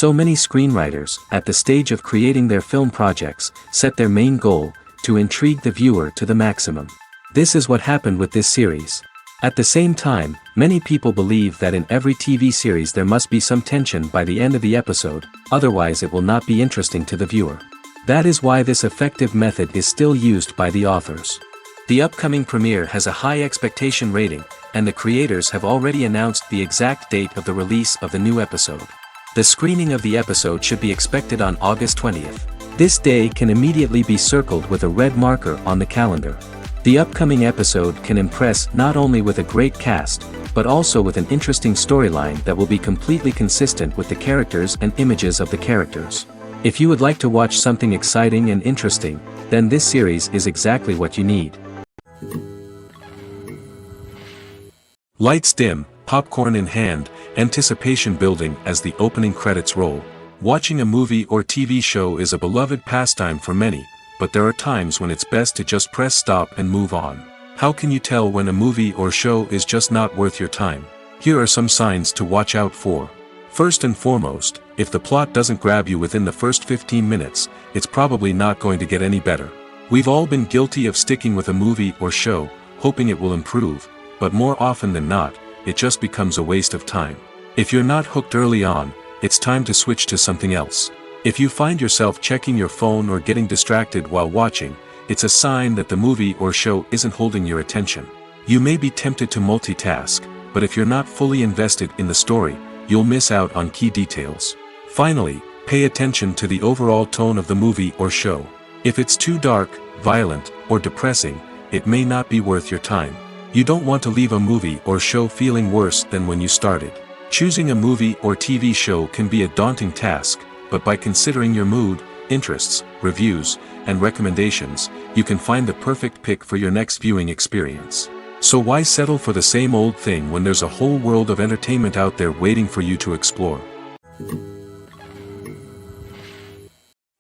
So many screenwriters, at the stage of creating their film projects, set their main goal, to intrigue the viewer to the maximum. This is what happened with this series. At the same time, many people believe that in every TV series there must be some tension by the end of the episode, otherwise it will not be interesting to the viewer. That is why this effective method is still used by the authors. The upcoming premiere has a high expectation rating, and the creators have already announced the exact date of the release of the new episode. The screening of the episode should be expected on August 20th. This day can immediately be circled with a red marker on the calendar. The upcoming episode can impress not only with a great cast, but also with an interesting storyline that will be completely consistent with the characters and images of the characters. If you would like to watch something exciting and interesting, then this series is exactly what you need. Lights dim, popcorn in hand, anticipation building as the opening credits roll. Watching a movie or TV show is a beloved pastime for many, but there are times when it's best to just press stop and move on. How can you tell when a movie or show is just not worth your time? Here are some signs to watch out for. First and foremost, if the plot doesn't grab you within the first 15 minutes, it's probably not going to get any better. We've all been guilty of sticking with a movie or show, hoping it will improve, but more often than not, it just becomes a waste of time. If you're not hooked early on, it's time to switch to something else. If you find yourself checking your phone or getting distracted while watching, it's a sign that the movie or show isn't holding your attention. You may be tempted to multitask, but if you're not fully invested in the story, you'll miss out on key details. Finally, pay attention to the overall tone of the movie or show. If it's too dark, violent, or depressing, it may not be worth your time. You don't want to leave a movie or show feeling worse than when you started. Choosing a movie or TV show can be a daunting task, but by considering your mood, interests, reviews, and recommendations, you can find the perfect pick for your next viewing experience. So why settle for the same old thing when there's a whole world of entertainment out there waiting for you to explore?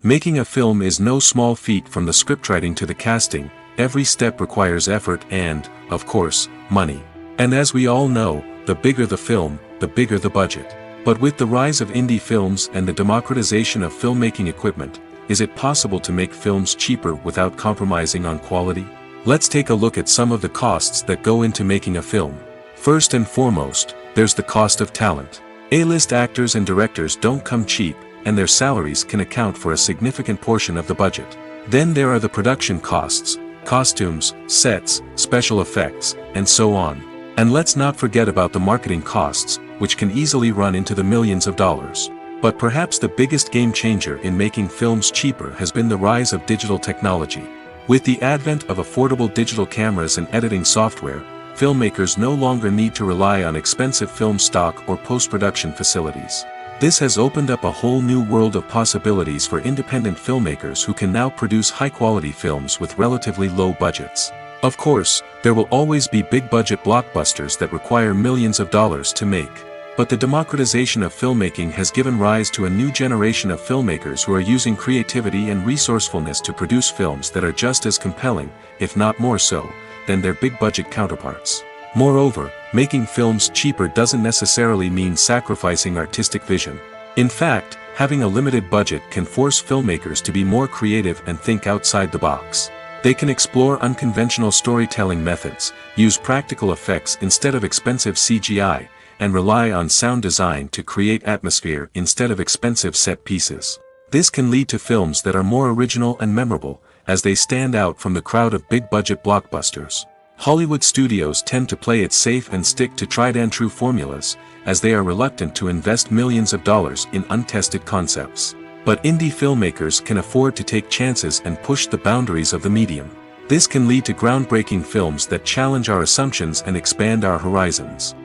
Making a film is no small feat. From the scriptwriting to the casting, every step requires effort and, of course, money. And as we all know, the bigger the film, the bigger the budget. But with the rise of indie films and the democratization of filmmaking equipment, is it possible to make films cheaper without compromising on quality? Let's take a look at some of the costs that go into making a film. First and foremost, there's the cost of talent. A-list actors and directors don't come cheap, and their salaries can account for a significant portion of the budget. Then there are the production costs, costumes, sets, special effects, and so on. And let's not forget about the marketing costs, which can easily run into the millions of dollars. But perhaps the biggest game changer in making films cheaper has been the rise of digital technology. With the advent of affordable digital cameras and editing software, filmmakers no longer need to rely on expensive film stock or post-production facilities. This has opened up a whole new world of possibilities for independent filmmakers who can now produce high-quality films with relatively low budgets. Of course, there will always be big-budget blockbusters that require millions of dollars to make. But the democratization of filmmaking has given rise to a new generation of filmmakers who are using creativity and resourcefulness to produce films that are just as compelling, if not more so, than their big-budget counterparts. Moreover, making films cheaper doesn't necessarily mean sacrificing artistic vision. In fact, having a limited budget can force filmmakers to be more creative and think outside the box. They can explore unconventional storytelling methods, use practical effects instead of expensive CGI, and rely on sound design to create atmosphere instead of expensive set pieces. This can lead to films that are more original and memorable, as they stand out from the crowd of big-budget blockbusters. Hollywood studios tend to play it safe and stick to tried-and-true formulas, as they are reluctant to invest millions of dollars in untested concepts. But indie filmmakers can afford to take chances and push the boundaries of the medium. This can lead to groundbreaking films that challenge our assumptions and expand our horizons.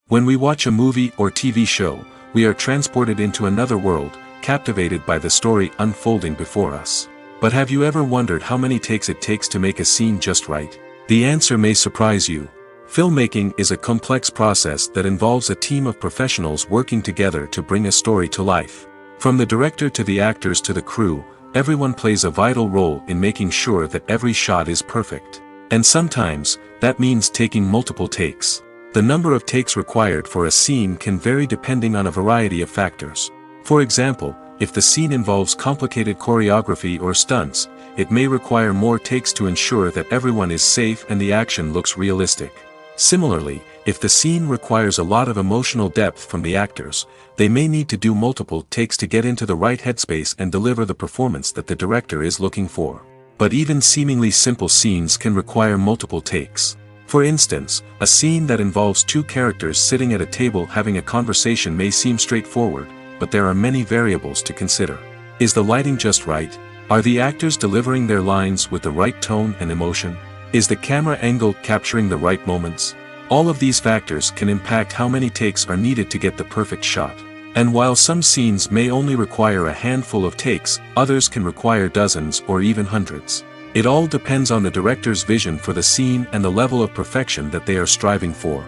When we watch a movie or TV show, we are transported into another world, captivated by the story unfolding before us. But have you ever wondered how many takes it takes to make a scene just right? The answer may surprise you. Filmmaking is a complex process that involves a team of professionals working together to bring a story to life. From the director to the actors to the crew, everyone plays a vital role in making sure that every shot is perfect. And sometimes, that means taking multiple takes. The number of takes required for a scene can vary depending on a variety of factors. For example, if the scene involves complicated choreography or stunts, it may require more takes to ensure that everyone is safe and the action looks realistic. Similarly, if the scene requires a lot of emotional depth from the actors, they may need to do multiple takes to get into the right headspace and deliver the performance that the director is looking for. But even seemingly simple scenes can require multiple takes. For instance, a scene that involves two characters sitting at a table having a conversation may seem straightforward, but there are many variables to consider. Is the lighting just right? Are the actors delivering their lines with the right tone and emotion? Is the camera angle capturing the right moments? All of these factors can impact how many takes are needed to get the perfect shot. And while some scenes may only require a handful of takes, others can require dozens or even hundreds. It all depends on the director's vision for the scene and the level of perfection that they are striving for.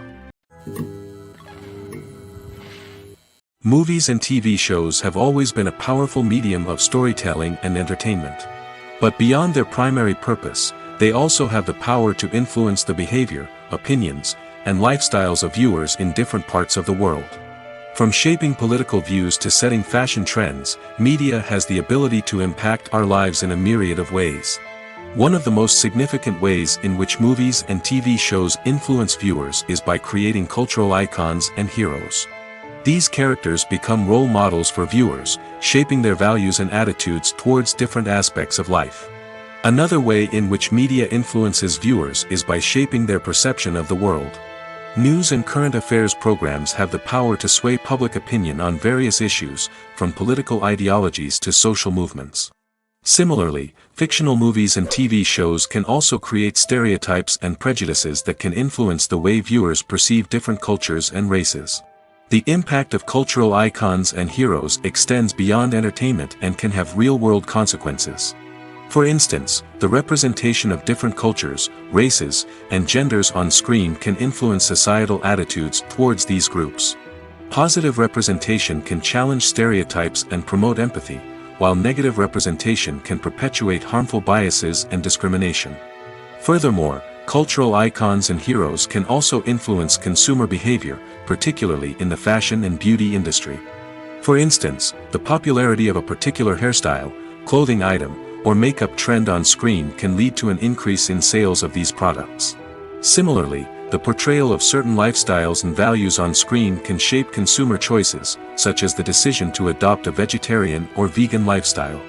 Movies and TV shows have always been a powerful medium of storytelling and entertainment. But beyond their primary purpose, they also have the power to influence the behavior, opinions, and lifestyles of viewers in different parts of the world. From shaping political views to setting fashion trends, media has the ability to impact our lives in a myriad of ways. One of the most significant ways in which movies and TV shows influence viewers is by creating cultural icons and heroes. These characters become role models for viewers, shaping their values and attitudes towards different aspects of life. Another way in which media influences viewers is by shaping their perception of the world. News and current affairs programs have the power to sway public opinion on various issues, from political ideologies to social movements. Similarly, fictional movies and TV shows can also create stereotypes and prejudices that can influence the way viewers perceive different cultures and races. The impact of cultural icons and heroes extends beyond entertainment and can have real-world consequences. For instance, the representation of different cultures, races, and genders on screen can influence societal attitudes towards these groups. Positive representation can challenge stereotypes and promote empathy, while negative representation can perpetuate harmful biases and discrimination. Furthermore, cultural icons and heroes can also influence consumer behavior, particularly in the fashion and beauty industry. For instance, the popularity of a particular hairstyle, clothing item, or makeup trend on screen can lead to an increase in sales of these products. Similarly, the portrayal of certain lifestyles and values on screen can shape consumer choices, such as the decision to adopt a vegetarian or vegan lifestyle.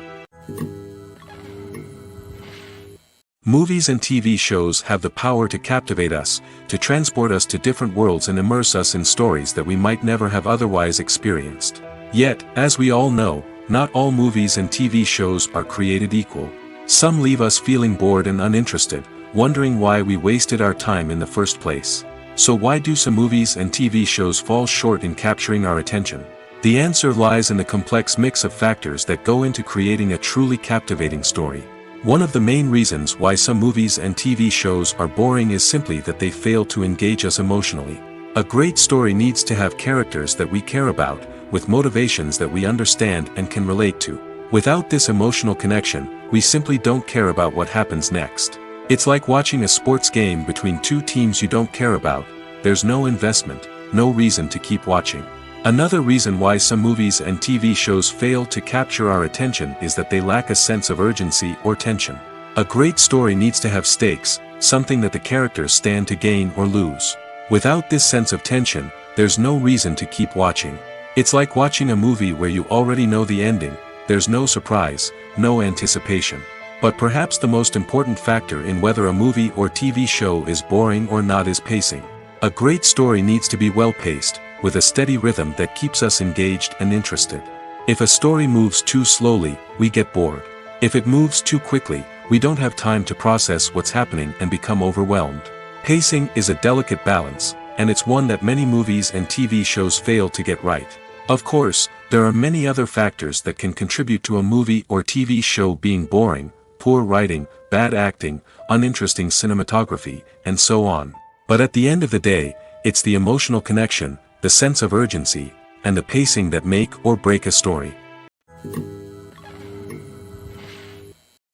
Movies and TV shows have the power to captivate us, to transport us to different worlds and immerse us in stories that we might never have otherwise experienced. Yet, as we all know, not all movies and TV shows are created equal. Some leave us feeling bored and uninterested, wondering why we wasted our time in the first place. So why do some movies and TV shows fall short in capturing our attention? The answer lies in the complex mix of factors that go into creating a truly captivating story. One of the main reasons why some movies and TV shows are boring is simply that they fail to engage us emotionally. A great story needs to have characters that we care about, with motivations that we understand and can relate to. Without this emotional connection, we simply don't care about what happens next. It's like watching a sports game between two teams you don't care about. There's no investment, no reason to keep watching. Another reason why some movies and TV shows fail to capture our attention is that they lack a sense of urgency or tension. A great story needs to have stakes, something that the characters stand to gain or lose. Without this sense of tension, there's no reason to keep watching. It's like watching a movie where you already know the ending, there's no surprise, no anticipation. But perhaps the most important factor in whether a movie or TV show is boring or not is pacing. A great story needs to be well-paced, with a steady rhythm that keeps us engaged and interested. If a story moves too slowly, we get bored. If it moves too quickly, we don't have time to process what's happening and become overwhelmed. Pacing is a delicate balance, and it's one that many movies and TV shows fail to get right. Of course, there are many other factors that can contribute to a movie or TV show being boring: poor writing, bad acting, uninteresting cinematography, and so on. But at the end of the day, it's the emotional connection, the sense of urgency, and the pacing that make or break a story.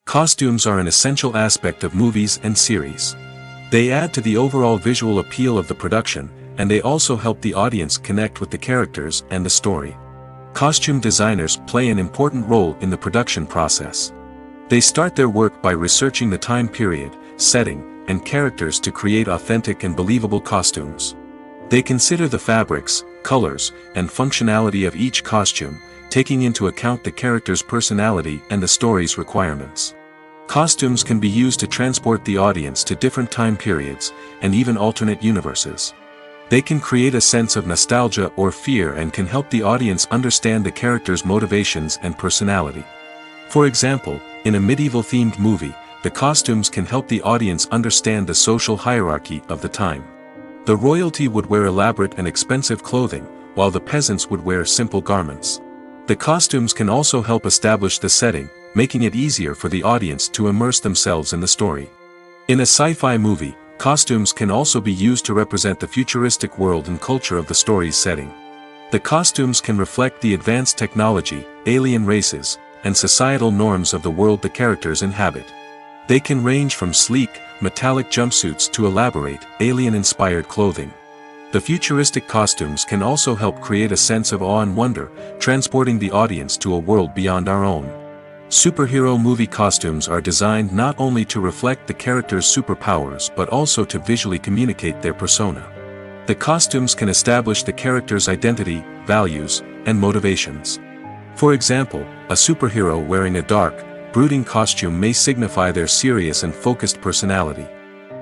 Costumes are an essential aspect of movies and series. They add to the overall visual appeal of the production, and they also help the audience connect with the characters and the story. Costume designers play an important role in the production process. They start their work by researching the time period, setting, and characters to create authentic and believable costumes. They consider the fabrics, colors, and functionality of each costume, taking into account the character's personality and the story's requirements. Costumes can be used to transport the audience to different time periods, and even alternate universes. They can create a sense of nostalgia or fear and can help the audience understand the character's motivations and personality. For example, in a medieval-themed movie, the costumes can help the audience understand the social hierarchy of the time. The royalty would wear elaborate and expensive clothing, while the peasants would wear simple garments. The costumes can also help establish the setting, making it easier for the audience to immerse themselves in the story. In a sci-fi movie, costumes can also be used to represent the futuristic world and culture of the story's setting. The costumes can reflect the advanced technology, alien races, and societal norms of the world the characters inhabit. They can range from sleek, metallic jumpsuits to elaborate, alien-inspired clothing. The futuristic costumes can also help create a sense of awe and wonder, transporting the audience to a world beyond our own. Superhero movie costumes are designed not only to reflect the character's superpowers but also to visually communicate their persona. The costumes can establish the character's identity, values, and motivations. For example, a superhero wearing a dark, brooding costume may signify their serious and focused personality.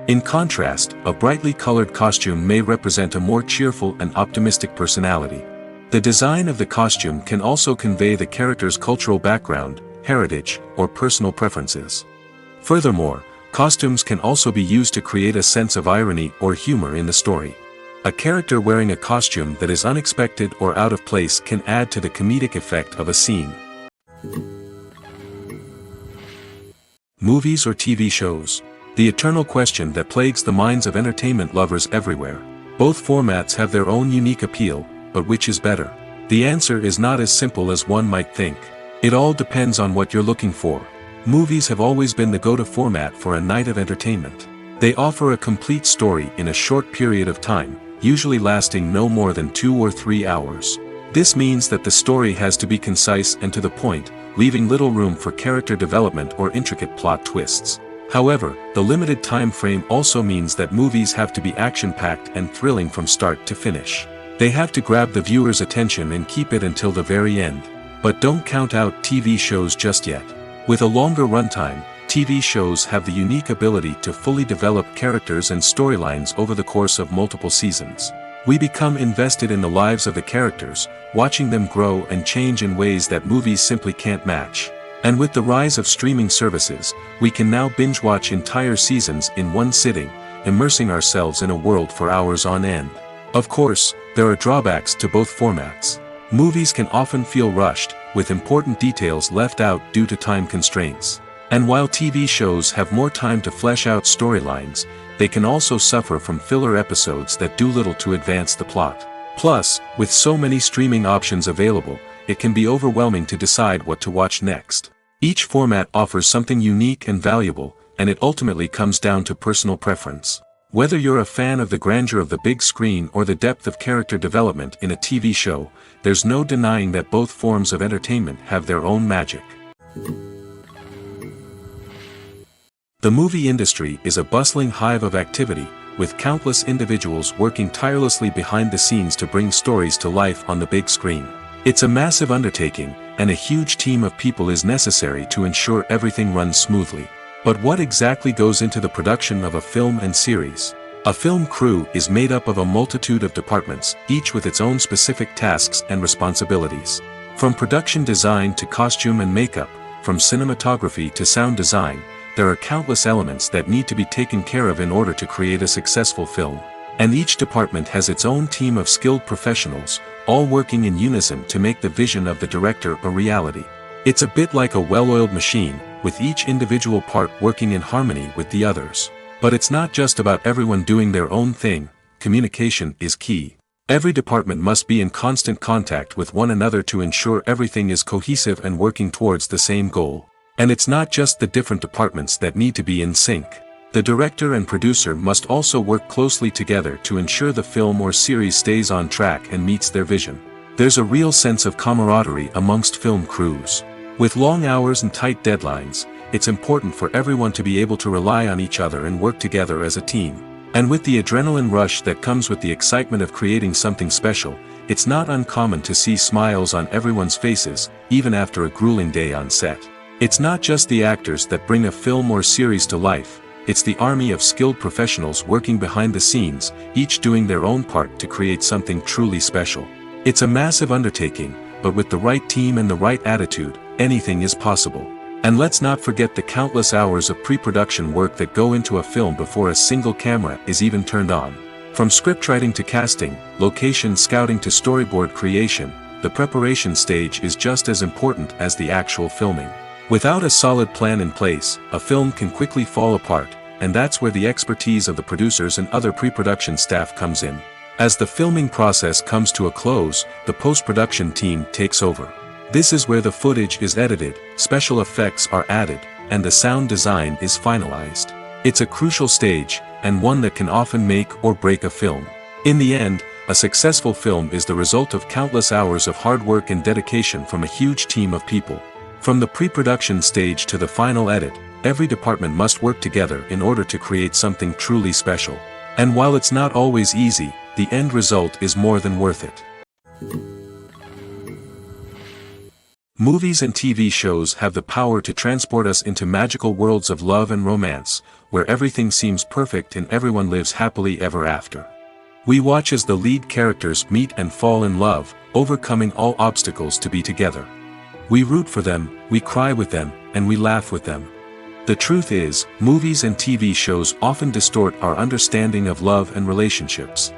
In contrast, a brightly colored costume may represent a more cheerful and optimistic personality. The design of the costume can also convey the character's cultural background, heritage, or personal preferences. Furthermore, costumes can also be used to create a sense of irony or humor in the story. A character wearing a costume that is unexpected or out of place can add to the comedic effect of a scene. Movies or TV shows? The eternal question that plagues the minds of entertainment lovers everywhere. Both formats have their own unique appeal, but which is better? The answer is not as simple as one might think. It all depends on what you're looking for. Movies have always been the go-to format for a night of entertainment. They offer a complete story in a short period of time, usually lasting no more than 2 or 3 hours. This means that the story has to be concise and to the point, leaving little room for character development or intricate plot twists. However, the limited time frame also means that movies have to be action-packed and thrilling from start to finish. They have to grab the viewer's attention and keep it until the very end. But don't count out TV shows just yet. With a longer runtime, TV shows have the unique ability to fully develop characters and storylines over the course of multiple seasons. We become invested in the lives of the characters, watching them grow and change in ways that movies simply can't match. And with the rise of streaming services, we can now binge-watch entire seasons in one sitting, immersing ourselves in a world for hours on end. Of course, there are drawbacks to both formats. Movies can often feel rushed, with important details left out due to time constraints. And while TV shows have more time to flesh out storylines, they can also suffer from filler episodes that do little to advance the plot. Plus, with so many streaming options available, it can be overwhelming to decide what to watch next. Each format offers something unique and valuable, and it ultimately comes down to personal preference. Whether you're a fan of the grandeur of the big screen or the depth of character development in a TV show, there's no denying that both forms of entertainment have their own magic. The movie industry is a bustling hive of activity, with countless individuals working tirelessly behind the scenes to bring stories to life on the big screen. It's a massive undertaking, and a huge team of people is necessary to ensure everything runs smoothly. But what exactly goes into the production of a film and series? A film crew is made up of a multitude of departments, each with its own specific tasks and responsibilities. From production design to costume and makeup, from cinematography to sound design, there are countless elements that need to be taken care of in order to create a successful film. And each department has its own team of skilled professionals, all working in unison to make the vision of the director a reality. It's a bit like a well-oiled machine, with each individual part working in harmony with the others. But it's not just about everyone doing their own thing. Communication is key. Every department must be in constant contact with one another to ensure everything is cohesive and working towards the same goal. And it's not just the different departments that need to be in sync. The director and producer must also work closely together to ensure the film or series stays on track and meets their vision. There's a real sense of camaraderie amongst film crews. With long hours and tight deadlines, it's important for everyone to be able to rely on each other and work together as a team. And with the adrenaline rush that comes with the excitement of creating something special, it's not uncommon to see smiles on everyone's faces, even after a grueling day on set. It's not just the actors that bring a film or series to life, it's the army of skilled professionals working behind the scenes, each doing their own part to create something truly special. It's a massive undertaking, but with the right team and the right attitude, anything is possible. And let's not forget the countless hours of pre-production work that go into a film before a single camera is even turned on. From scriptwriting to casting, location scouting to storyboard creation, the preparation stage is just as important as the actual filming. Without a solid plan in place, a film can quickly fall apart, and that's where the expertise of the producers and other pre-production staff comes in. As the filming process comes to a close, the post-production team takes over. This is where the footage is edited, special effects are added, and the sound design is finalized. It's a crucial stage, and one that can often make or break a film. In the end, a successful film is the result of countless hours of hard work and dedication from a huge team of people. From the pre-production stage to the final edit, every department must work together in order to create something truly special. And while it's not always easy, the end result is more than worth it. Movies and TV shows have the power to transport us into magical worlds of love and romance, where everything seems perfect and everyone lives happily ever after. We watch as the lead characters meet and fall in love, overcoming all obstacles to be together. We root for them, we cry with them, and we laugh with them. The truth is, movies and TV shows often distort our understanding of love and relationships.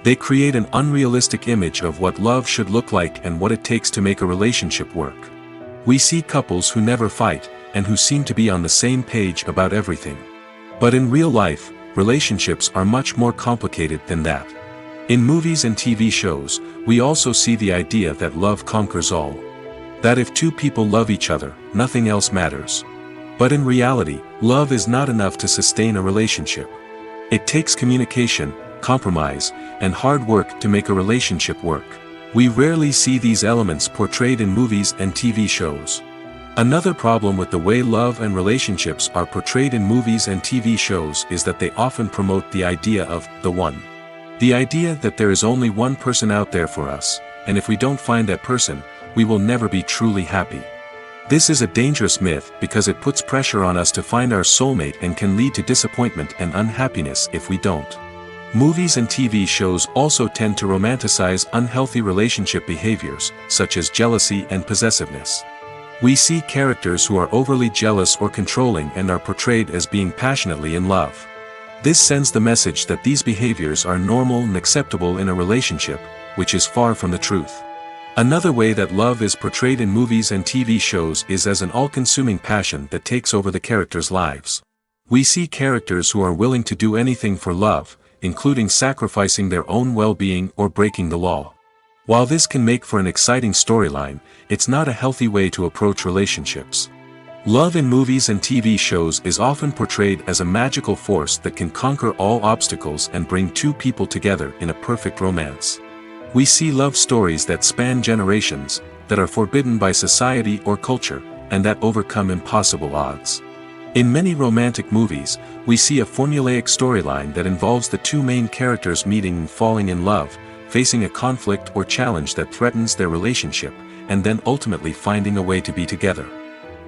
They create an unrealistic image of what love should look like and what it takes to make a relationship work. We see couples who never fight, and who seem to be on the same page about everything. But in real life, relationships are much more complicated than that. In movies and TV shows, we also see the idea that love conquers all. That if two people love each other, nothing else matters. But in reality, love is not enough to sustain a relationship. It takes communication, compromise, and hard work to make a relationship work. We rarely see these elements portrayed in movies and TV shows. Another problem with the way love and relationships are portrayed in movies and TV shows is that they often promote the idea of the one. The idea that there is only one person out there for us, and if we don't find that person, we will never be truly happy. This is a dangerous myth because it puts pressure on us to find our soulmate and can lead to disappointment and unhappiness if we don't. Movies and TV shows also tend to romanticize unhealthy relationship behaviors, such as jealousy and possessiveness. We see characters who are overly jealous or controlling and are portrayed as being passionately in love. This sends the message that these behaviors are normal and acceptable in a relationship, which is far from the truth. Another way that love is portrayed in movies and TV shows is as an all-consuming passion that takes over the characters' lives. We see characters who are willing to do anything for love, including sacrificing their own well-being or breaking the law. While this can make for an exciting storyline, it's not a healthy way to approach relationships. Love in movies and TV shows is often portrayed as a magical force that can conquer all obstacles and bring two people together in a perfect romance. We see love stories that span generations, that are forbidden by society or culture, and that overcome impossible odds. In many romantic movies, we see a formulaic storyline that involves the two main characters meeting and falling in love, facing a conflict or challenge that threatens their relationship, and then ultimately finding a way to be together.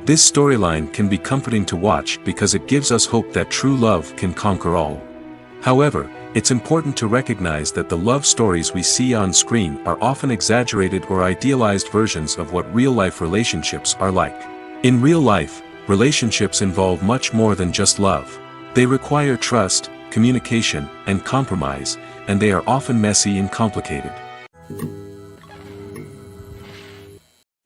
This storyline can be comforting to watch because it gives us hope that true love can conquer all. However, it's important to recognize that the love stories we see on screen are often exaggerated or idealized versions of what real-life relationships are like. In real life, relationships involve much more than just love. They require trust, communication, and compromise, and they are often messy and complicated.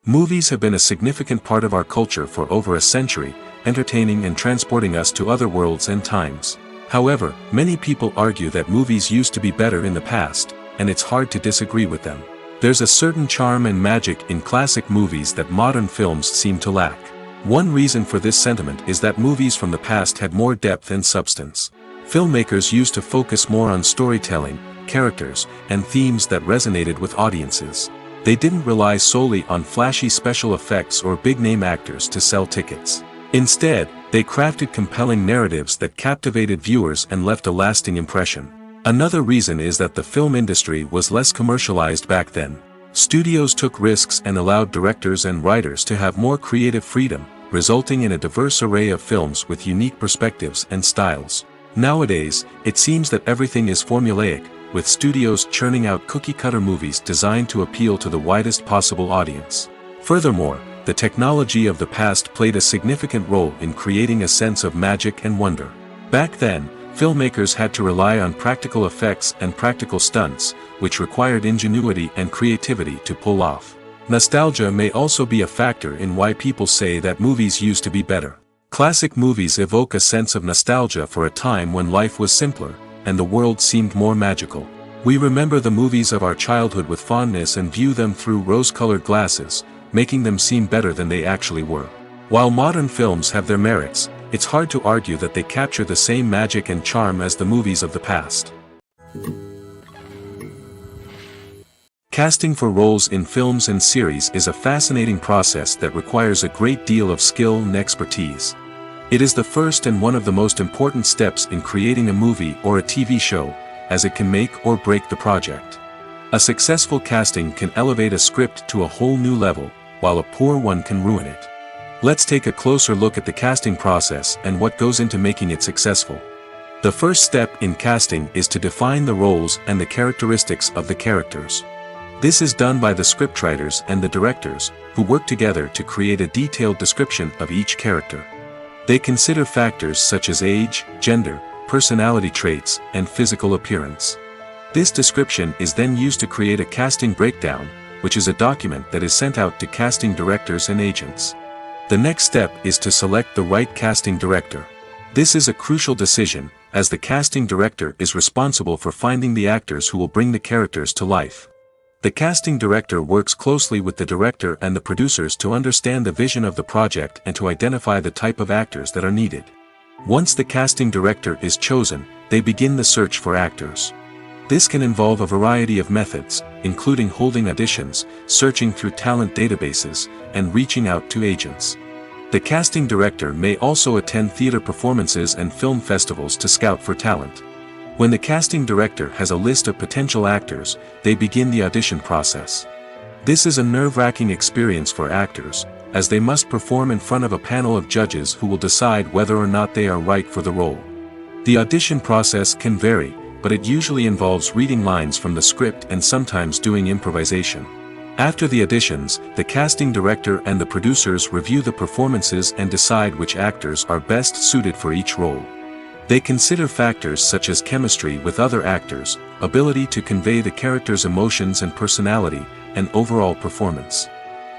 Movies have been a significant part of our culture for over a century, entertaining and transporting us to other worlds and times. However, many people argue that movies used to be better in the past, and it's hard to disagree with them. There's a certain charm and magic in classic movies that modern films seem to lack. One reason for this sentiment is that movies from the past had more depth and substance. Filmmakers used to focus more on storytelling, characters, and themes that resonated with audiences. They didn't rely solely on flashy special effects or big-name actors to sell tickets. Instead, they crafted compelling narratives that captivated viewers and left a lasting impression. Another reason is that the film industry was less commercialized back then. Studios took risks and allowed directors and writers to have more creative freedom, resulting in a diverse array of films with unique perspectives and styles. Nowadays, it seems that everything is formulaic, with studios churning out cookie-cutter movies designed to appeal to the widest possible audience. Furthermore, the technology of the past played a significant role in creating a sense of magic and wonder. Back then, filmmakers had to rely on practical effects and practical stunts, which required ingenuity and creativity to pull off. Nostalgia may also be a factor in why people say that movies used to be better. Classic movies evoke a sense of nostalgia for a time when life was simpler, and the world seemed more magical. We remember the movies of our childhood with fondness and view them through rose-colored glasses, making them seem better than they actually were. While modern films have their merits, it's hard to argue that they capture the same magic and charm as the movies of the past. Casting for roles in films and series is a fascinating process that requires a great deal of skill and expertise. It is the first and one of the most important steps in creating a movie or a TV show, as it can make or break the project. A successful casting can elevate a script to a whole new level, while a poor one can ruin it. Let's take a closer look at the casting process and what goes into making it successful. The first step in casting is to define the roles and the characteristics of the characters. This is done by the scriptwriters and the directors, who work together to create a detailed description of each character. They consider factors such as age, gender, personality traits, and physical appearance. This description is then used to create a casting breakdown, which is a document that is sent out to casting directors and agents. The next step is to select the right casting director. This is a crucial decision, as the casting director is responsible for finding the actors who will bring the characters to life. The casting director works closely with the director and the producers to understand the vision of the project and to identify the type of actors that are needed. Once the casting director is chosen, they begin the search for actors. This can involve a variety of methods, including holding auditions, searching through talent databases, and reaching out to agents. The casting director may also attend theater performances and film festivals to scout for talent. When the casting director has a list of potential actors, they begin the audition process. This is a nerve-wracking experience for actors, as they must perform in front of a panel of judges who will decide whether or not they are right for the role. The audition process can vary, but it usually involves reading lines from the script and sometimes doing improvisation. After the auditions, the casting director and the producers review the performances and decide which actors are best suited for each role. They consider factors such as chemistry with other actors, ability to convey the character's emotions and personality, and overall performance.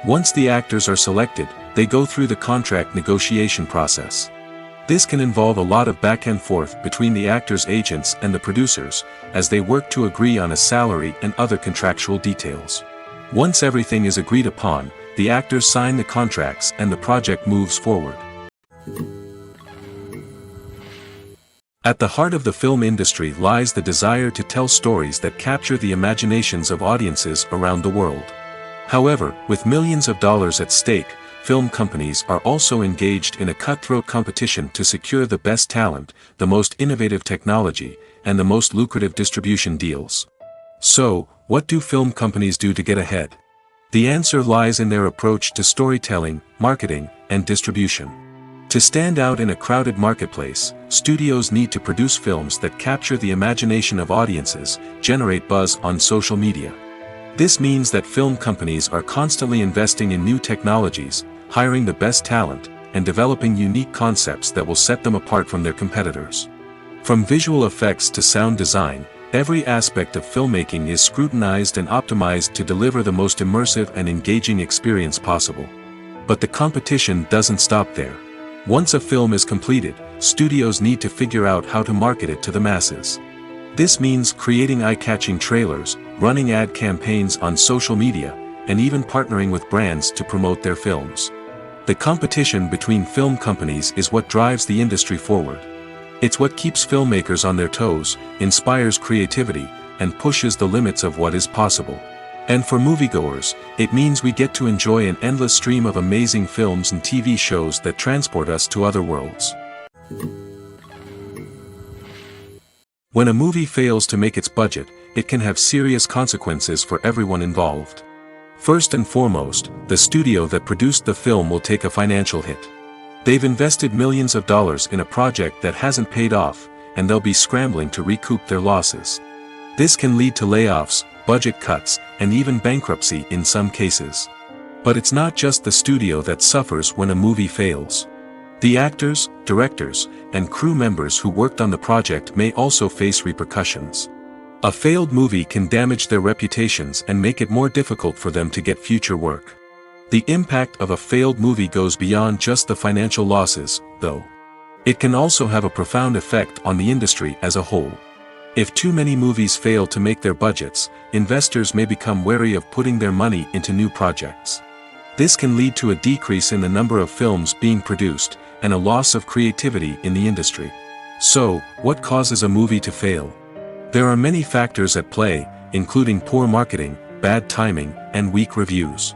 Once the actors are selected, they go through the contract negotiation process. This can involve a lot of back and forth between the actors' agents and the producers, as they work to agree on a salary and other contractual details. Once everything is agreed upon, the actors sign the contracts and the project moves forward. At the heart of the film industry lies the desire to tell stories that capture the imaginations of audiences around the world. However, with millions of dollars at stake, film companies are also engaged in a cutthroat competition to secure the best talent, the most innovative technology, and the most lucrative distribution deals. So, what do film companies do to get ahead? The answer lies in their approach to storytelling, marketing, and distribution. To stand out in a crowded marketplace, studios need to produce films that capture the imagination of audiences, generate buzz on social media. This means that film companies are constantly investing in new technologies, hiring the best talent, and developing unique concepts that will set them apart from their competitors. From visual effects to sound design, every aspect of filmmaking is scrutinized and optimized to deliver the most immersive and engaging experience possible. But the competition doesn't stop there. Once a film is completed, studios need to figure out how to market it to the masses. This means creating eye-catching trailers, running ad campaigns on social media, and even partnering with brands to promote their films. The competition between film companies is what drives the industry forward. It's what keeps filmmakers on their toes, inspires creativity, and pushes the limits of what is possible. And for moviegoers, it means we get to enjoy an endless stream of amazing films and TV shows that transport us to other worlds. When a movie fails to make its budget, it can have serious consequences for everyone involved. First and foremost, the studio that produced the film will take a financial hit. They've invested millions of dollars in a project that hasn't paid off, and they'll be scrambling to recoup their losses. This can lead to layoffs, budget cuts, and even bankruptcy in some cases. But it's not just the studio that suffers when a movie fails. The actors, directors, and crew members who worked on the project may also face repercussions. A failed movie can damage their reputations and make it more difficult for them to get future work. The impact of a failed movie goes beyond just the financial losses, though. It can also have a profound effect on the industry as a whole. If too many movies fail to make their budgets, investors may become wary of putting their money into new projects. This can lead to a decrease in the number of films being produced, and a loss of creativity in the industry. So, what causes a movie to fail? There are many factors at play, including poor marketing, bad timing, and weak reviews.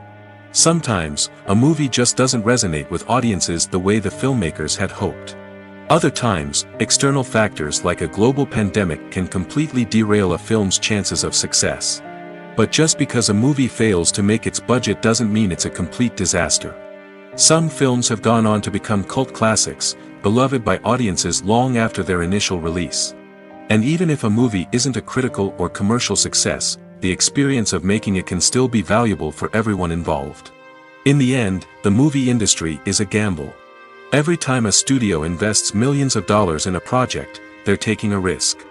Sometimes, a movie just doesn't resonate with audiences the way the filmmakers had hoped. Other times, external factors like a global pandemic can completely derail a film's chances of success. But just because a movie fails to make its budget doesn't mean it's a complete disaster. Some films have gone on to become cult classics, beloved by audiences long after their initial release. And even if a movie isn't a critical or commercial success, the experience of making it can still be valuable for everyone involved. In the end, the movie industry is a gamble. Every time a studio invests millions of dollars in a project, they're taking a risk.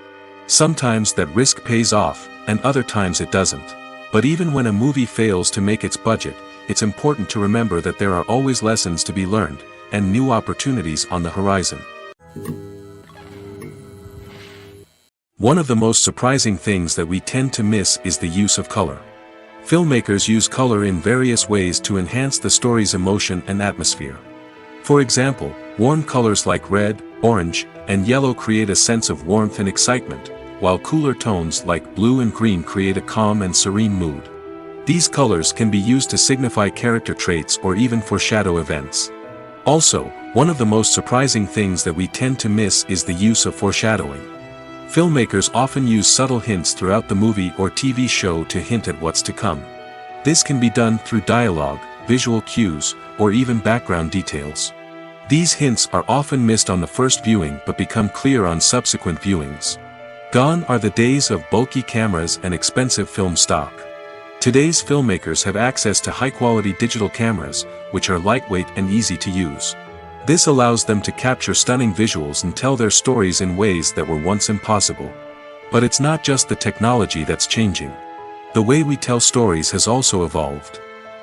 Sometimes that risk pays off, and other times it doesn't. But even when a movie fails to make its budget, it's important to remember that there are always lessons to be learned, and new opportunities on the horizon. One of the most surprising things that we tend to miss is the use of color. Filmmakers use color in various ways to enhance the story's emotion and atmosphere. For example, warm colors like red, orange, and yellow create a sense of warmth and excitement, while cooler tones like blue and green create a calm and serene mood. These colors can be used to signify character traits or even foreshadow events. Also, one of the most surprising things that we tend to miss is the use of foreshadowing. Filmmakers often use subtle hints throughout the movie or TV show to hint at what's to come. This can be done through dialogue, visual cues, or even background details. These hints are often missed on the first viewing but become clear on subsequent viewings. Gone are the days of bulky cameras and expensive film stock. Today's filmmakers have access to high-quality digital cameras, which are lightweight and easy to use. This allows them to capture stunning visuals and tell their stories in ways that were once impossible. But it's not just the technology that's changing. The way we tell stories has also evolved.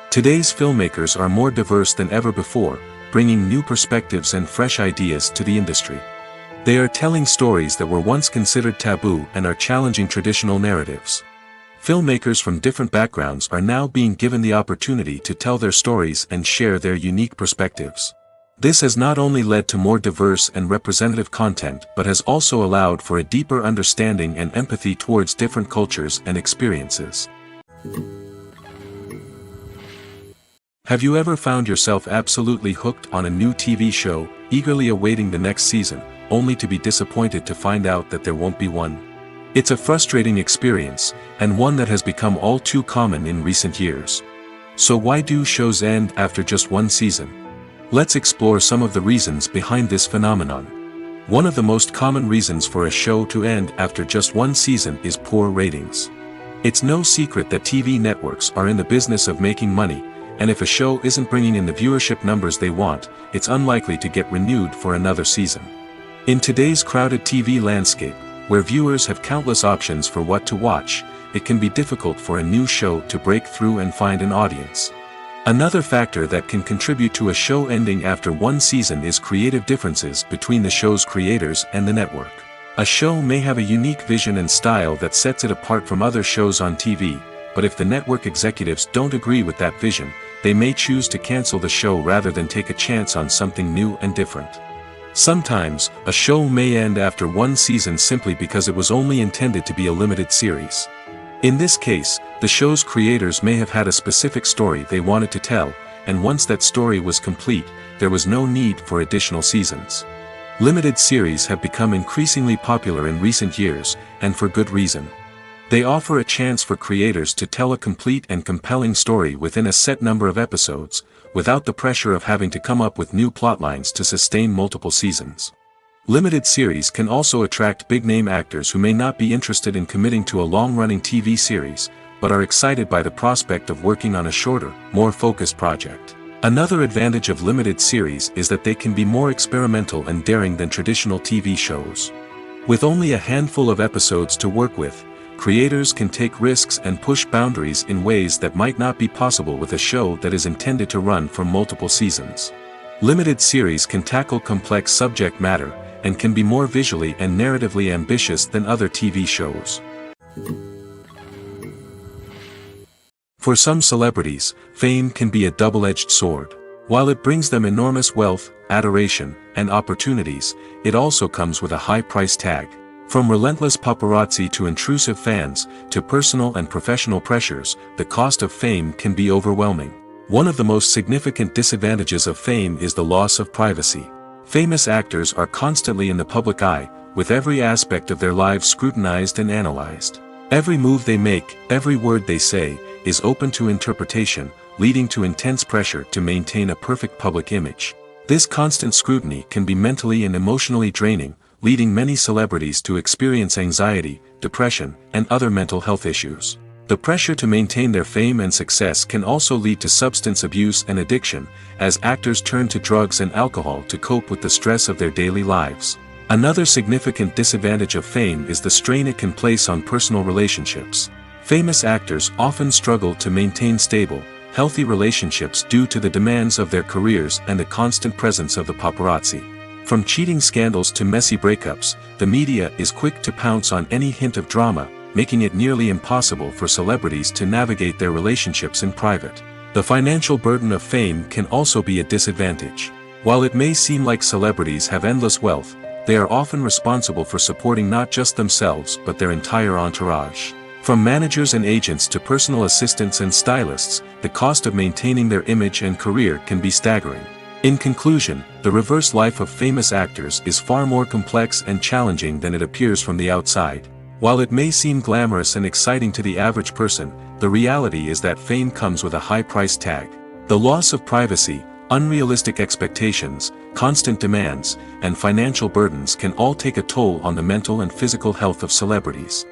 Today's filmmakers are more diverse than ever before, bringing new perspectives and fresh ideas to the industry. They are telling stories that were once considered taboo and are challenging traditional narratives. Filmmakers from different backgrounds are now being given the opportunity to tell their stories and share their unique perspectives. This has not only led to more diverse and representative content but has also allowed for a deeper understanding and empathy towards different cultures and experiences. Have you ever found yourself absolutely hooked on a new TV show, eagerly awaiting the next season, only to be disappointed to find out that there won't be one? It's a frustrating experience, and one that has become all too common in recent years. So why do shows end after just one season? Let's explore some of the reasons behind this phenomenon. One of the most common reasons for a show to end after just one season is poor ratings. It's no secret that TV networks are in the business of making money, and if a show isn't bringing in the viewership numbers they want, it's unlikely to get renewed for another season. In today's crowded TV landscape, where viewers have countless options for what to watch, it can be difficult for a new show to break through and find an audience. Another factor that can contribute to a show ending after one season is creative differences between the show's creators and the network. A show may have a unique vision and style that sets it apart from other shows on TV, but if the network executives don't agree with that vision, they may choose to cancel the show rather than take a chance on something new and different. Sometimes, a show may end after one season simply because it was only intended to be a limited series. In this case, the show's creators may have had a specific story they wanted to tell, and once that story was complete, there was no need for additional seasons. Limited series have become increasingly popular in recent years, and for good reason. They offer a chance for creators to tell a complete and compelling story within a set number of episodes, without the pressure of having to come up with new plotlines to sustain multiple seasons. Limited series can also attract big-name actors who may not be interested in committing to a long-running TV series, but are excited by the prospect of working on a shorter, more focused project. Another advantage of limited series is that they can be more experimental and daring than traditional TV shows. With only a handful of episodes to work with, creators can take risks and push boundaries in ways that might not be possible with a show that is intended to run for multiple seasons. Limited series can tackle complex subject matter, and can be more visually and narratively ambitious than other TV shows. For some celebrities, fame can be a double-edged sword. While it brings them enormous wealth, adoration, and opportunities, it also comes with a high price tag. From relentless paparazzi to intrusive fans, to personal and professional pressures, the cost of fame can be overwhelming. One of the most significant disadvantages of fame is the loss of privacy. Famous actors are constantly in the public eye, with every aspect of their lives scrutinized and analyzed. Every move they make, every word they say, is open to interpretation, leading to intense pressure to maintain a perfect public image. This constant scrutiny can be mentally and emotionally draining, leading many celebrities to experience anxiety, depression, and other mental health issues. The pressure to maintain their fame and success can also lead to substance abuse and addiction, as actors turn to drugs and alcohol to cope with the stress of their daily lives. Another significant disadvantage of fame is the strain it can place on personal relationships. Famous actors often struggle to maintain stable, healthy relationships due to the demands of their careers and the constant presence of the paparazzi. From cheating scandals to messy breakups, the media is quick to pounce on any hint of drama, making it nearly impossible for celebrities to navigate their relationships in private. The financial burden of fame can also be a disadvantage. While it may seem like celebrities have endless wealth, they are often responsible for supporting not just themselves but their entire entourage. From managers and agents to personal assistants and stylists, the cost of maintaining their image and career can be staggering. In conclusion, the reverse life of famous actors is far more complex and challenging than it appears from the outside. While it may seem glamorous and exciting to the average person, the reality is that fame comes with a high price tag. The loss of privacy, unrealistic expectations, constant demands, and financial burdens can all take a toll on the mental and physical health of celebrities.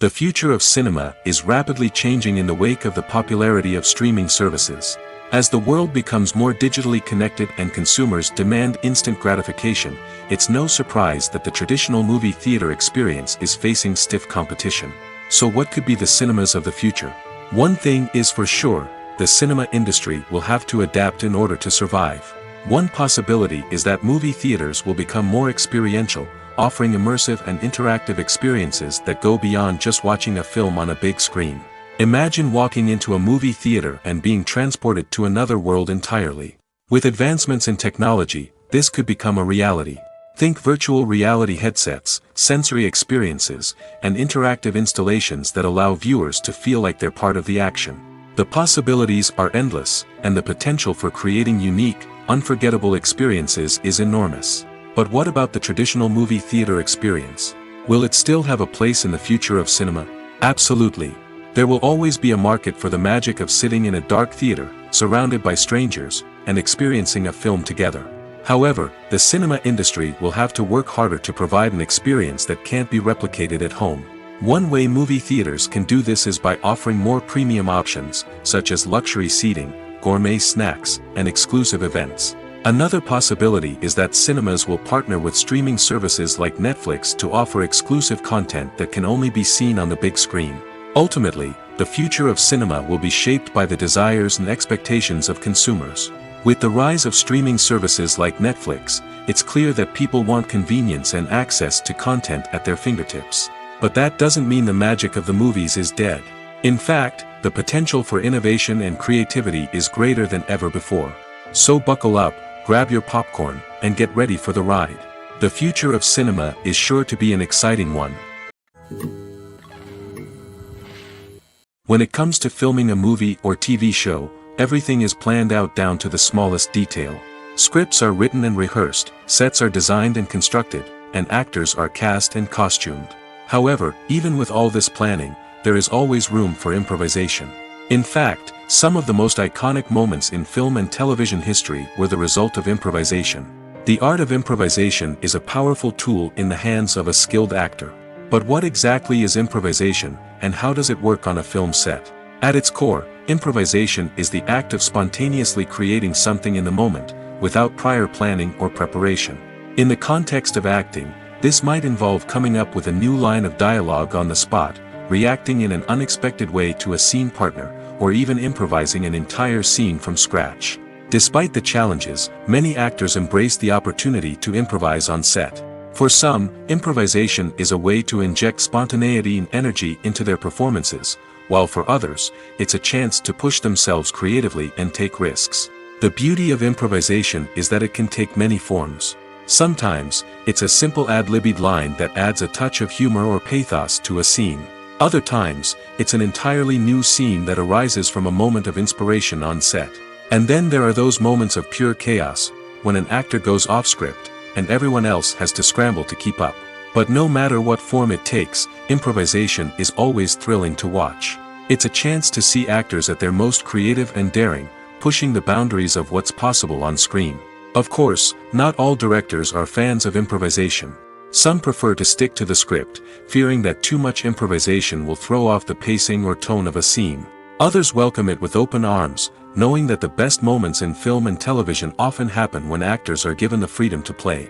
The future of cinema is rapidly changing in the wake of the popularity of streaming services. As the world becomes more digitally connected and consumers demand instant gratification, it's no surprise that the traditional movie theater experience is facing stiff competition. So what could be the cinemas of the future? One thing is for sure, the cinema industry will have to adapt in order to survive. One possibility is that movie theaters will become more experiential, offering immersive and interactive experiences that go beyond just watching a film on a big screen. Imagine walking into a movie theater and being transported to another world entirely. With advancements in technology, this could become a reality. Think virtual reality headsets, sensory experiences, and interactive installations that allow viewers to feel like they're part of the action. The possibilities are endless, and the potential for creating unique, unforgettable experiences is enormous. But what about the traditional movie theater experience? Will it still have a place in the future of cinema? Absolutely. There will always be a market for the magic of sitting in a dark theater, surrounded by strangers, and experiencing a film together. However, the cinema industry will have to work harder to provide an experience that can't be replicated at home. One way movie theaters can do this is by offering more premium options, such as luxury seating, gourmet snacks, and exclusive events. Another possibility is that cinemas will partner with streaming services like Netflix to offer exclusive content that can only be seen on the big screen. Ultimately, the future of cinema will be shaped by the desires and expectations of consumers. With the rise of streaming services like Netflix, it's clear that people want convenience and access to content at their fingertips. But that doesn't mean the magic of the movies is dead. In fact, the potential for innovation and creativity is greater than ever before. So buckle up, grab your popcorn, and get ready for the ride. The future of cinema is sure to be an exciting one. When it comes to filming a movie or TV show, everything is planned out down to the smallest detail. Scripts are written and rehearsed, sets are designed and constructed, and actors are cast and costumed. However, even with all this planning, there is always room for improvisation. In fact, some of the most iconic moments in film and television history were the result of improvisation. The art of improvisation is a powerful tool in the hands of a skilled actor. But what exactly is improvisation, and how does it work on a film set? At its core, improvisation is the act of spontaneously creating something in the moment, without prior planning or preparation. In the context of acting, this might involve coming up with a new line of dialogue on the spot, reacting in an unexpected way to a scene partner, or even improvising an entire scene from scratch. Despite the challenges, many actors embrace the opportunity to improvise on set. For some, improvisation is a way to inject spontaneity and energy into their performances, while for others, it's a chance to push themselves creatively and take risks. The beauty of improvisation is that it can take many forms. Sometimes, it's a simple ad-libbed line that adds a touch of humor or pathos to a scene. Other times, it's an entirely new scene that arises from a moment of inspiration on set. And then there are those moments of pure chaos, when an actor goes off script, and everyone else has to scramble to keep up. But no matter what form it takes, improvisation is always thrilling to watch. It's a chance to see actors at their most creative and daring, pushing the boundaries of what's possible on screen. Of course, not all directors are fans of improvisation. Some prefer to stick to the script, fearing that too much improvisation will throw off the pacing or tone of a scene. Others welcome it with open arms, knowing that the best moments in film and television often happen when actors are given the freedom to play.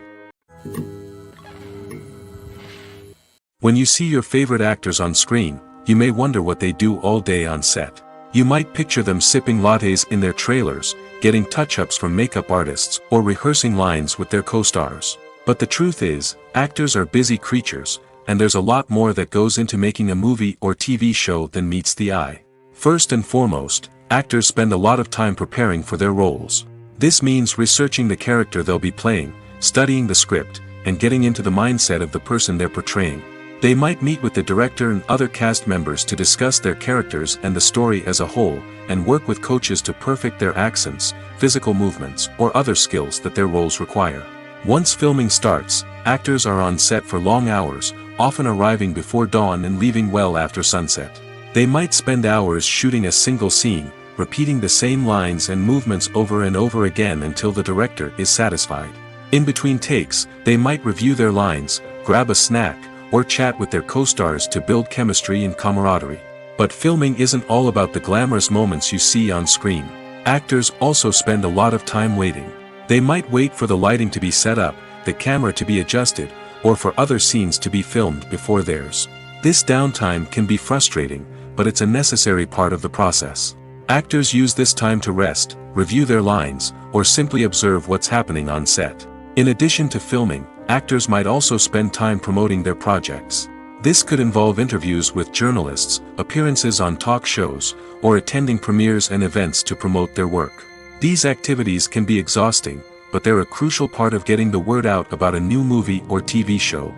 When you see your favorite actors on screen, you may wonder what they do all day on set. You might picture them sipping lattes in their trailers, getting touch-ups from makeup artists, or rehearsing lines with their co-stars. But the truth is, actors are busy creatures, and there's a lot more that goes into making a movie or TV show than meets the eye. First and foremost, actors spend a lot of time preparing for their roles. This means researching the character they'll be playing, studying the script, and getting into the mindset of the person they're portraying. They might meet with the director and other cast members to discuss their characters and the story as a whole, and work with coaches to perfect their accents, physical movements, or other skills that their roles require. Once filming starts, actors are on set for long hours, often arriving before dawn and leaving well after sunset. They might spend hours shooting a single scene, repeating the same lines and movements over and over again until the director is satisfied. In between takes, they might review their lines, grab a snack, or chat with their co-stars to build chemistry and camaraderie. But filming isn't all about the glamorous moments you see on screen. Actors also spend a lot of time waiting. They might wait for the lighting to be set up, the camera to be adjusted, or for other scenes to be filmed before theirs. This downtime can be frustrating, but it's a necessary part of the process. Actors use this time to rest, review their lines, or simply observe what's happening on set. In addition to filming, actors might also spend time promoting their projects. This could involve interviews with journalists, appearances on talk shows, or attending premieres and events to promote their work. These activities can be exhausting, but they're a crucial part of getting the word out about a new movie or TV show.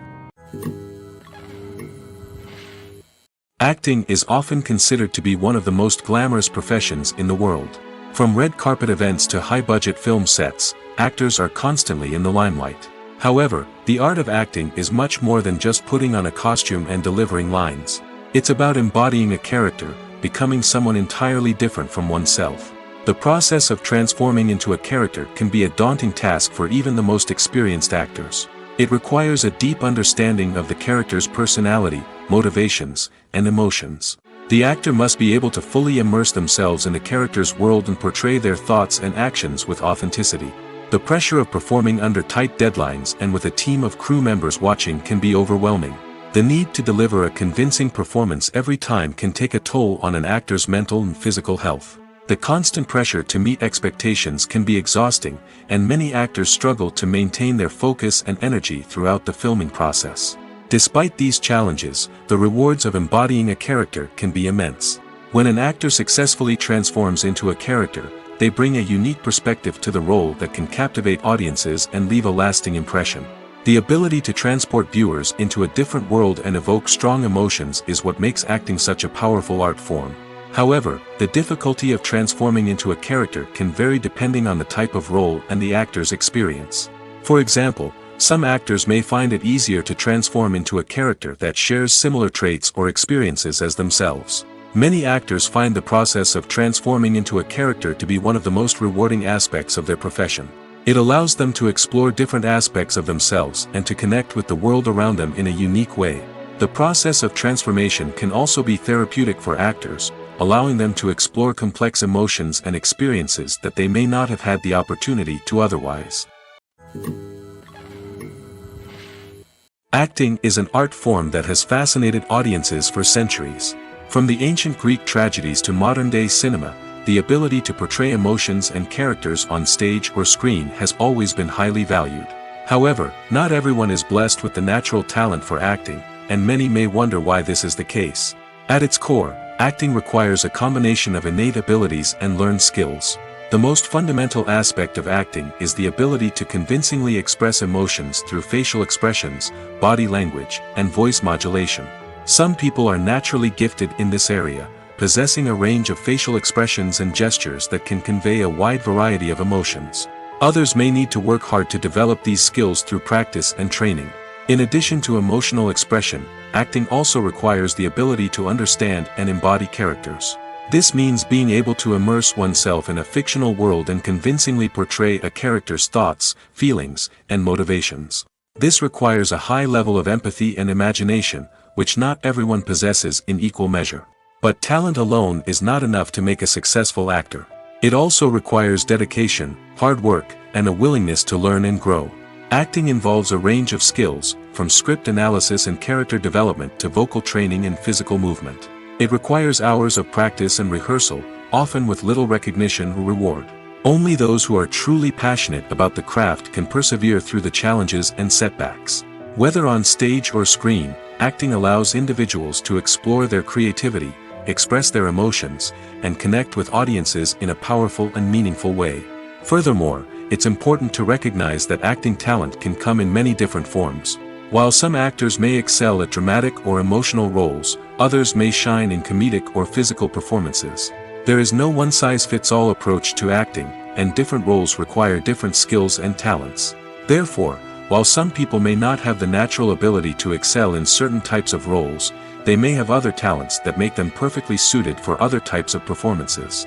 Acting is often considered to be one of the most glamorous professions in the world. From red carpet events to high-budget film sets, actors are constantly in the limelight. However, the art of acting is much more than just putting on a costume and delivering lines. It's about embodying a character, becoming someone entirely different from oneself. The process of transforming into a character can be a daunting task for even the most experienced actors. It requires a deep understanding of the character's personality, motivations, and emotions. The actor must be able to fully immerse themselves in the character's world and portray their thoughts and actions with authenticity. The pressure of performing under tight deadlines and with a team of crew members watching can be overwhelming. The need to deliver a convincing performance every time can take a toll on an actor's mental and physical health. The constant pressure to meet expectations can be exhausting, and many actors struggle to maintain their focus and energy throughout the filming process. Despite these challenges, the rewards of embodying a character can be immense. When an actor successfully transforms into a character, they bring a unique perspective to the role that can captivate audiences and leave a lasting impression. The ability to transport viewers into a different world and evoke strong emotions is what makes acting such a powerful art form. However, the difficulty of transforming into a character can vary depending on the type of role and the actor's experience. For example, some actors may find it easier to transform into a character that shares similar traits or experiences as themselves. Many actors find the process of transforming into a character to be one of the most rewarding aspects of their profession. It allows them to explore different aspects of themselves and to connect with the world around them in a unique way. The process of transformation can also be therapeutic for actors, allowing them to explore complex emotions and experiences that they may not have had the opportunity to otherwise. Acting is an art form that has fascinated audiences for centuries. From the ancient Greek tragedies to modern-day cinema, the ability to portray emotions and characters on stage or screen has always been highly valued. However, not everyone is blessed with the natural talent for acting, and many may wonder why this is the case. At its core, acting requires a combination of innate abilities and learned skills. The most fundamental aspect of acting is the ability to convincingly express emotions through facial expressions, body language, and voice modulation. Some people are naturally gifted in this area, possessing a range of facial expressions and gestures that can convey a wide variety of emotions. Others may need to work hard to develop these skills through practice and training. In addition to emotional expression, acting also requires the ability to understand and embody characters. This means being able to immerse oneself in a fictional world and convincingly portray a character's thoughts, feelings, and motivations. This requires a high level of empathy and imagination, which not everyone possesses in equal measure. But talent alone is not enough to make a successful actor. It also requires dedication, hard work, and a willingness to learn and grow. Acting involves a range of skills, from script analysis and character development to vocal training and physical movement. It requires hours of practice and rehearsal, often with little recognition or reward. Only those who are truly passionate about the craft can persevere through the challenges and setbacks. Whether on stage or screen, acting allows individuals to explore their creativity, express their emotions, and connect with audiences in a powerful and meaningful way. Furthermore, it's important to recognize that acting talent can come in many different forms. While some actors may excel at dramatic or emotional roles, others may shine in comedic or physical performances. There is no one-size-fits-all approach to acting, and different roles require different skills and talents. Therefore, while some people may not have the natural ability to excel in certain types of roles, they may have other talents that make them perfectly suited for other types of performances.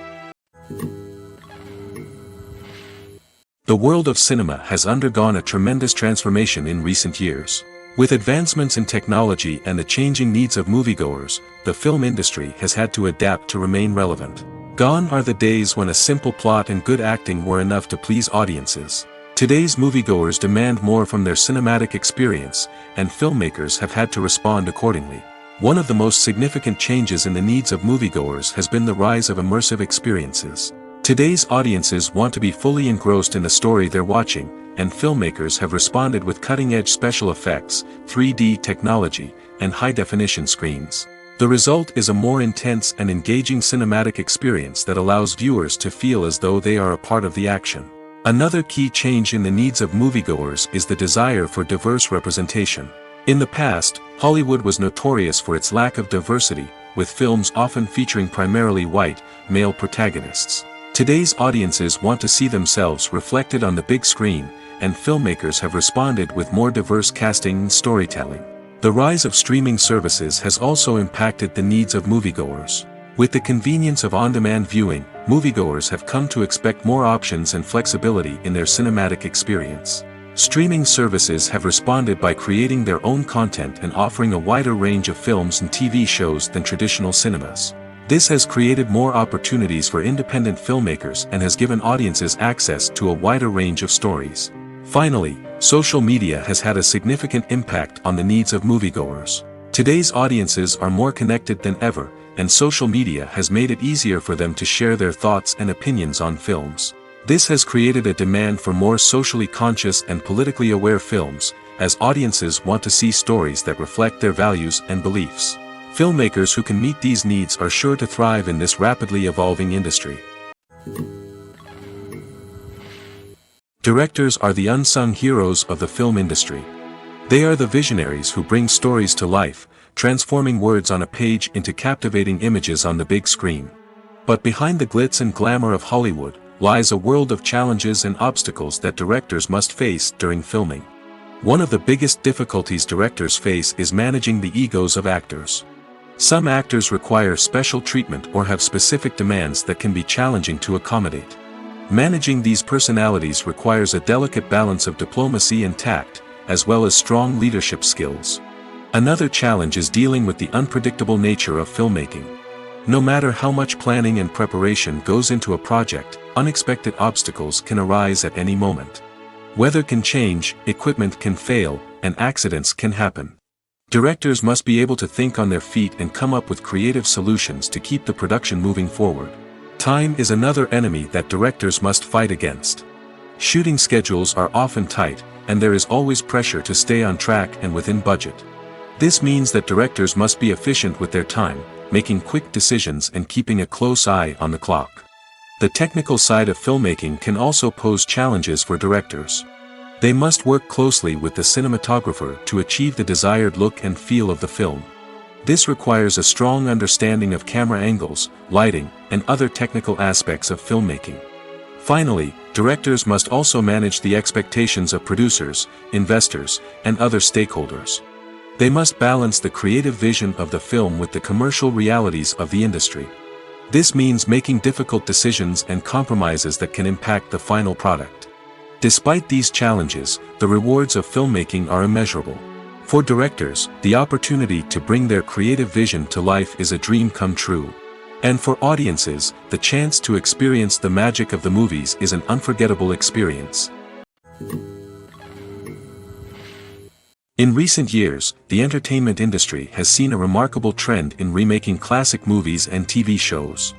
The world of cinema has undergone a tremendous transformation in recent years. With advancements in technology and the changing needs of moviegoers, the film industry has had to adapt to remain relevant. Gone are the days when a simple plot and good acting were enough to please audiences. Today's moviegoers demand more from their cinematic experience, and filmmakers have had to respond accordingly. One of the most significant changes in the needs of moviegoers has been the rise of immersive experiences. Today's audiences want to be fully engrossed in the story they're watching, and filmmakers have responded with cutting-edge special effects, 3D technology, and high-definition screens. The result is a more intense and engaging cinematic experience that allows viewers to feel as though they are a part of the action. Another key change in the needs of moviegoers is the desire for diverse representation. In the past, Hollywood was notorious for its lack of diversity, with films often featuring primarily white, male protagonists. Today's audiences want to see themselves reflected on the big screen, and filmmakers have responded with more diverse casting and storytelling. The rise of streaming services has also impacted the needs of moviegoers. With the convenience of on-demand viewing, moviegoers have come to expect more options and flexibility in their cinematic experience. Streaming services have responded by creating their own content and offering a wider range of films and TV shows than traditional cinemas. This has created more opportunities for independent filmmakers and has given audiences access to a wider range of stories. Finally, social media has had a significant impact on the needs of moviegoers. Today's audiences are more connected than ever, and social media has made it easier for them to share their thoughts and opinions on films. This has created a demand for more socially conscious and politically aware films, as audiences want to see stories that reflect their values and beliefs. Filmmakers who can meet these needs are sure to thrive in this rapidly evolving industry. Directors are the unsung heroes of the film industry. They are the visionaries who bring stories to life, transforming words on a page into captivating images on the big screen. But behind the glitz and glamour of Hollywood lies a world of challenges and obstacles that directors must face during filming. One of the biggest difficulties directors face is managing the egos of actors. Some actors require special treatment or have specific demands that can be challenging to accommodate. Managing these personalities requires a delicate balance of diplomacy and tact, as well as strong leadership skills. Another challenge is dealing with the unpredictable nature of filmmaking. No matter how much planning and preparation goes into a project, unexpected obstacles can arise at any moment. Weather can change, equipment can fail, and accidents can happen. Directors must be able to think on their feet and come up with creative solutions to keep the production moving forward. Time is another enemy that directors must fight against. Shooting schedules are often tight, and there is always pressure to stay on track and within budget. This means that directors must be efficient with their time, making quick decisions and keeping a close eye on the clock. The technical side of filmmaking can also pose challenges for directors. They must work closely with the cinematographer to achieve the desired look and feel of the film. This requires a strong understanding of camera angles, lighting, and other technical aspects of filmmaking. Finally, directors must also manage the expectations of producers, investors, and other stakeholders. They must balance the creative vision of the film with the commercial realities of the industry. This means making difficult decisions and compromises that can impact the final product. Despite these challenges, the rewards of filmmaking are immeasurable. For directors, the opportunity to bring their creative vision to life is a dream come true. And for audiences, the chance to experience the magic of the movies is an unforgettable experience. In recent years, the entertainment industry has seen a remarkable trend in remaking classic movies and TV shows.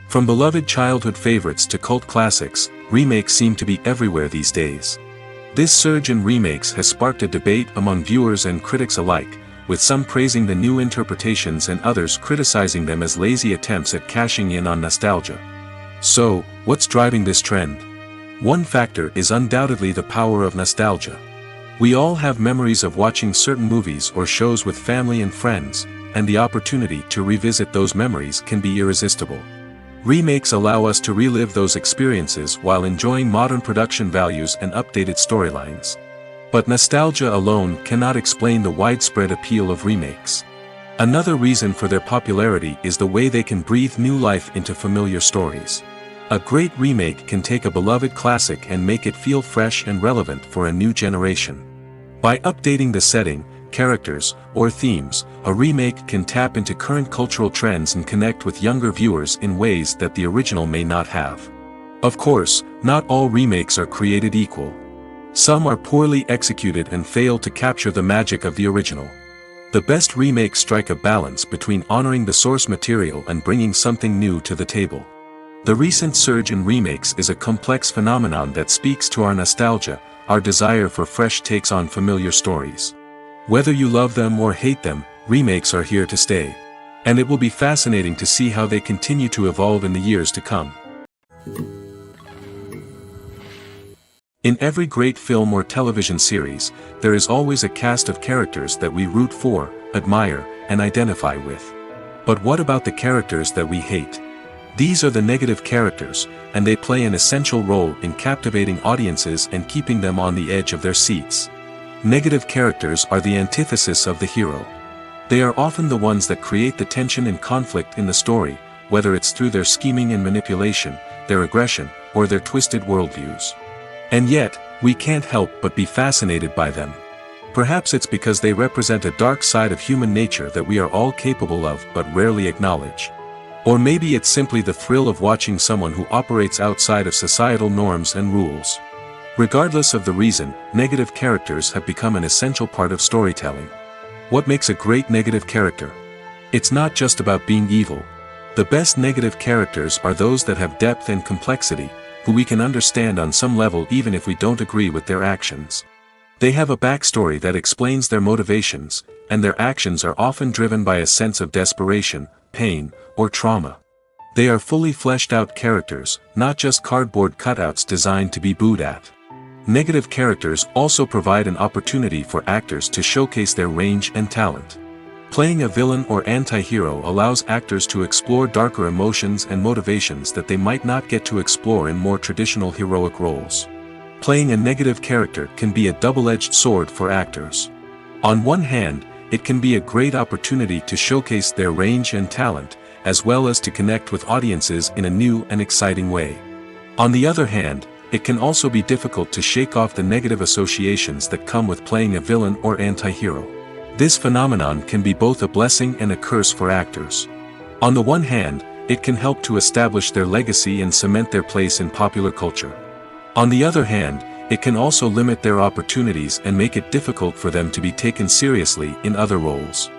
From beloved childhood favorites to cult classics, remakes seem to be everywhere these days. This surge in remakes has sparked a debate among viewers and critics alike, with some praising the new interpretations and others criticizing them as lazy attempts at cashing in on nostalgia. So, what's driving this trend? One factor is undoubtedly the power of nostalgia. We all have memories of watching certain movies or shows with family and friends, and the opportunity to revisit those memories can be irresistible. Remakes allow us to relive those experiences while enjoying modern production values and updated storylines. But nostalgia alone cannot explain the widespread appeal of remakes. Another reason for their popularity is the way they can breathe new life into familiar stories. A great remake can take a beloved classic and make it feel fresh and relevant for a new generation. By updating the setting, characters, or themes, a remake can tap into current cultural trends and connect with younger viewers in ways that the original may not have. Of course, not all remakes are created equal. Some are poorly executed and fail to capture the magic of the original. The best remakes strike a balance between honoring the source material and bringing something new to the table. The recent surge in remakes is a complex phenomenon that speaks to our nostalgia, our desire for fresh takes on familiar stories. Whether you love them or hate them, remakes are here to stay. And it will be fascinating to see how they continue to evolve in the years to come. In every great film or television series, there is always a cast of characters that we root for, admire, and identify with. But what about the characters that we hate? These are the negative characters, and they play an essential role in captivating audiences and keeping them on the edge of their seats. Negative characters are the antithesis of the hero. They are often the ones that create the tension and conflict in the story, whether it's through their scheming and manipulation, their aggression, or their twisted worldviews. And yet, we can't help but be fascinated by them. Perhaps it's because they represent a dark side of human nature that we are all capable of but rarely acknowledge. Or maybe it's simply the thrill of watching someone who operates outside of societal norms and rules. Regardless of the reason, negative characters have become an essential part of storytelling. What makes a great negative character? It's not just about being evil. The best negative characters are those that have depth and complexity, who we can understand on some level even if we don't agree with their actions. They have a backstory that explains their motivations, and their actions are often driven by a sense of desperation, pain, or trauma. They are fully fleshed out characters, not just cardboard cutouts designed to be booed at. Negative characters also provide an opportunity for actors to showcase their range and talent. Playing a villain or anti-hero allows actors to explore darker emotions and motivations that they might not get to explore in more traditional heroic roles. Playing a negative character can be a double-edged sword for actors. On one hand, it can be a great opportunity to showcase their range and talent, as well as to connect with audiences in a new and exciting way. On the other hand, it can also be difficult to shake off the negative associations that come with playing a villain or anti-hero. This phenomenon can be both a blessing and a curse for actors. On the one hand, it can help to establish their legacy and cement their place in popular culture. On the other hand, it can also limit their opportunities and make it difficult for them to be taken seriously in other roles.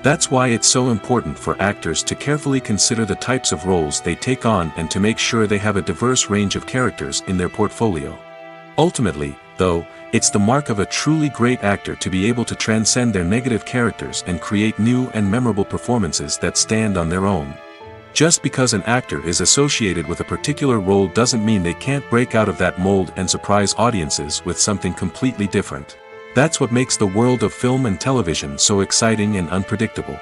That's why it's so important for actors to carefully consider the types of roles they take on and to make sure they have a diverse range of characters in their portfolio. Ultimately, though, it's the mark of a truly great actor to be able to transcend their negative characters and create new and memorable performances that stand on their own. Just because an actor is associated with a particular role doesn't mean they can't break out of that mold and surprise audiences with something completely different. That's what makes the world of film and television so exciting and unpredictable.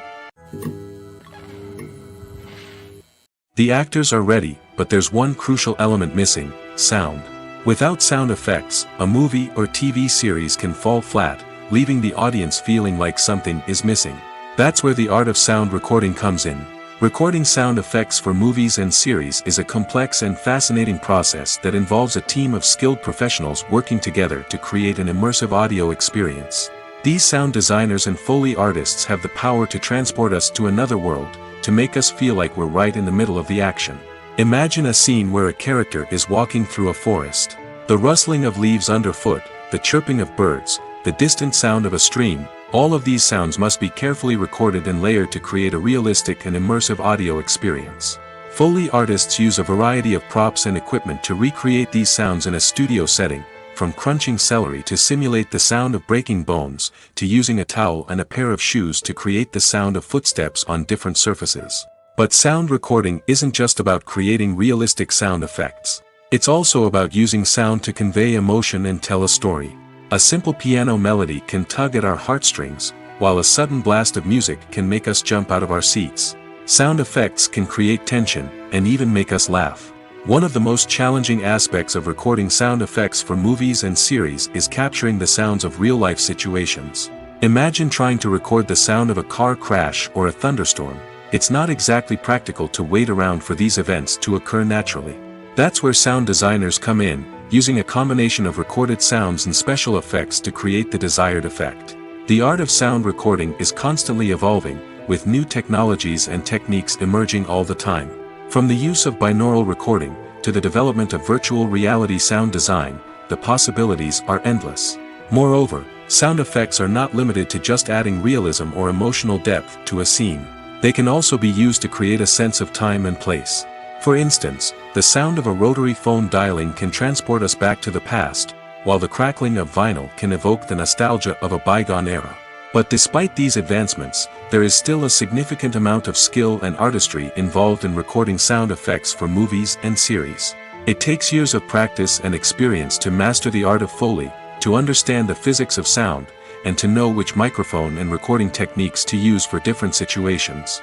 The actors are ready, but there's one crucial element missing: sound. Without sound effects, a movie or TV series can fall flat, leaving the audience feeling like something is missing. That's where the art of sound recording comes in. Recording sound effects for movies and series is a complex and fascinating process that involves a team of skilled professionals working together to create an immersive audio experience. These sound designers and Foley artists have the power to transport us to another world, to make us feel like we're right in the middle of the action. Imagine a scene where a character is walking through a forest. The rustling of leaves underfoot, the chirping of birds, the distant sound of a stream, all of these sounds must be carefully recorded and layered to create a realistic and immersive audio experience. Foley artists use a variety of props and equipment to recreate these sounds in a studio setting, from crunching celery to simulate the sound of breaking bones, to using a towel and a pair of shoes to create the sound of footsteps on different surfaces. But sound recording isn't just about creating realistic sound effects. It's also about using sound to convey emotion and tell a story. A simple piano melody can tug at our heartstrings, while a sudden blast of music can make us jump out of our seats. Sound effects can create tension, and even make us laugh. One of the most challenging aspects of recording sound effects for movies and series is capturing the sounds of real-life situations. Imagine trying to record the sound of a car crash or a thunderstorm. It's not exactly practical to wait around for these events to occur naturally. That's where sound designers come in, using a combination of recorded sounds and special effects to create the desired effect. The art of sound recording is constantly evolving, with new technologies and techniques emerging all the time. From the use of binaural recording, to the development of virtual reality sound design, the possibilities are endless. Moreover, sound effects are not limited to just adding realism or emotional depth to a scene. They can also be used to create a sense of time and place. For instance, the sound of a rotary phone dialing can transport us back to the past, while the crackling of vinyl can evoke the nostalgia of a bygone era. But despite these advancements, there is still a significant amount of skill and artistry involved in recording sound effects for movies and series. It takes years of practice and experience to master the art of Foley, to understand the physics of sound, and to know which microphone and recording techniques to use for different situations.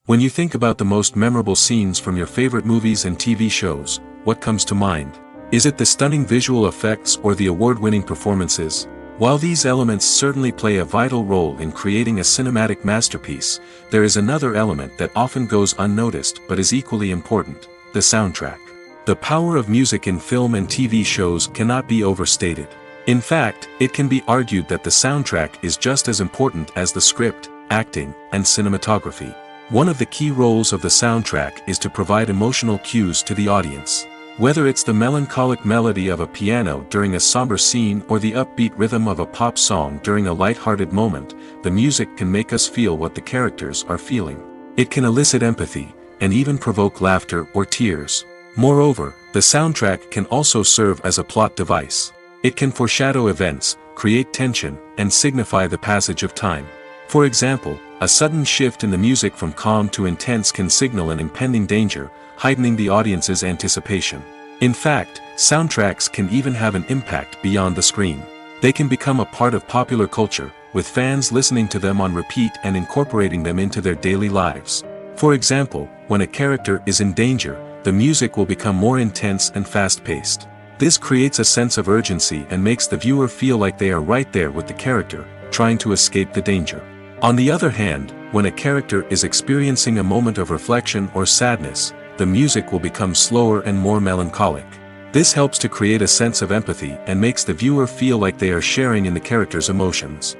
When you think about the most memorable scenes from your favorite movies and TV shows, what comes to mind? Is it the stunning visual effects or the award-winning performances? While these elements certainly play a vital role in creating a cinematic masterpiece, there is another element that often goes unnoticed but is equally important: the soundtrack. The power of music in film and TV shows cannot be overstated. In fact, it can be argued that the soundtrack is just as important as the script, acting, and cinematography. One of the key roles of the soundtrack is to provide emotional cues to the audience. Whether it's the melancholic melody of a piano during a somber scene or the upbeat rhythm of a pop song during a light-hearted moment, the music can make us feel what the characters are feeling. It can elicit empathy, and even provoke laughter or tears. Moreover, the soundtrack can also serve as a plot device. It can foreshadow events, create tension, and signify the passage of time. For example, a sudden shift in the music from calm to intense can signal an impending danger, heightening the audience's anticipation. In fact, soundtracks can even have an impact beyond the screen. They can become a part of popular culture, with fans listening to them on repeat and incorporating them into their daily lives. For example, when a character is in danger, the music will become more intense and fast-paced. This creates a sense of urgency and makes the viewer feel like they are right there with the character, trying to escape the danger. On the other hand, when a character is experiencing a moment of reflection or sadness, the music will become slower and more melancholic. This helps to create a sense of empathy and makes the viewer feel like they are sharing in the character's emotions.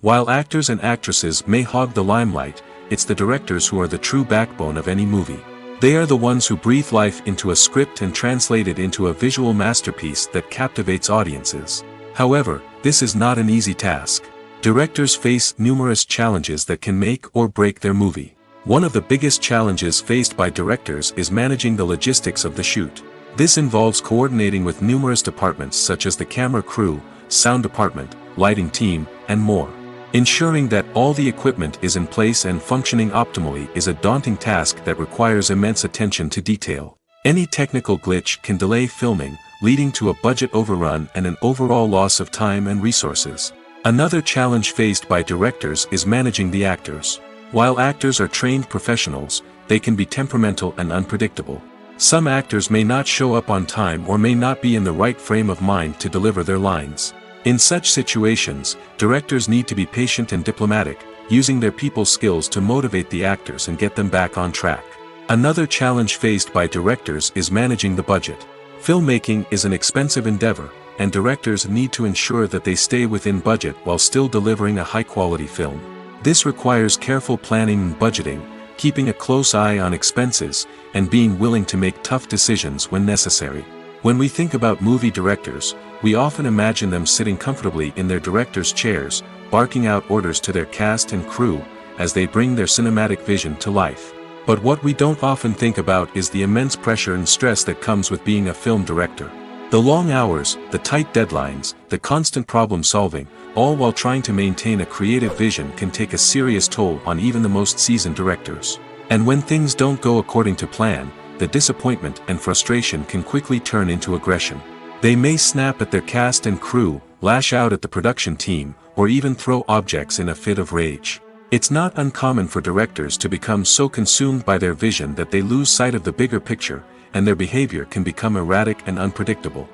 While actors and actresses may hog the limelight, it's the directors who are the true backbone of any movie. They are the ones who breathe life into a script and translate it into a visual masterpiece that captivates audiences. However, this is not an easy task. Directors face numerous challenges that can make or break their movie. One of the biggest challenges faced by directors is managing the logistics of the shoot. This involves coordinating with numerous departments such as the camera crew, sound department, lighting team, and more. Ensuring that all the equipment is in place and functioning optimally is a daunting task that requires immense attention to detail. Any technical glitch can delay filming, leading to a budget overrun and an overall loss of time and resources. Another challenge faced by directors is managing the actors. While actors are trained professionals, they can be temperamental and unpredictable. Some actors may not show up on time or may not be in the right frame of mind to deliver their lines. In such situations, directors need to be patient and diplomatic, using their people skills to motivate the actors and get them back on track. Another challenge faced by directors is managing the budget. Filmmaking is an expensive endeavor, and directors need to ensure that they stay within budget while still delivering a high-quality film. This requires careful planning and budgeting, keeping a close eye on expenses, and being willing to make tough decisions when necessary. When we think about movie directors, we often imagine them sitting comfortably in their director's chairs, barking out orders to their cast and crew, as they bring their cinematic vision to life. But what we don't often think about is the immense pressure and stress that comes with being a film director. The long hours, the tight deadlines, the constant problem solving, all while trying to maintain a creative vision can take a serious toll on even the most seasoned directors. And when things don't go according to plan, the disappointment and frustration can quickly turn into aggression. They may snap at their cast and crew, lash out at the production team, or even throw objects in a fit of rage. It's not uncommon for directors to become so consumed by their vision that they lose sight of the bigger picture, and their behavior can become erratic and unpredictable.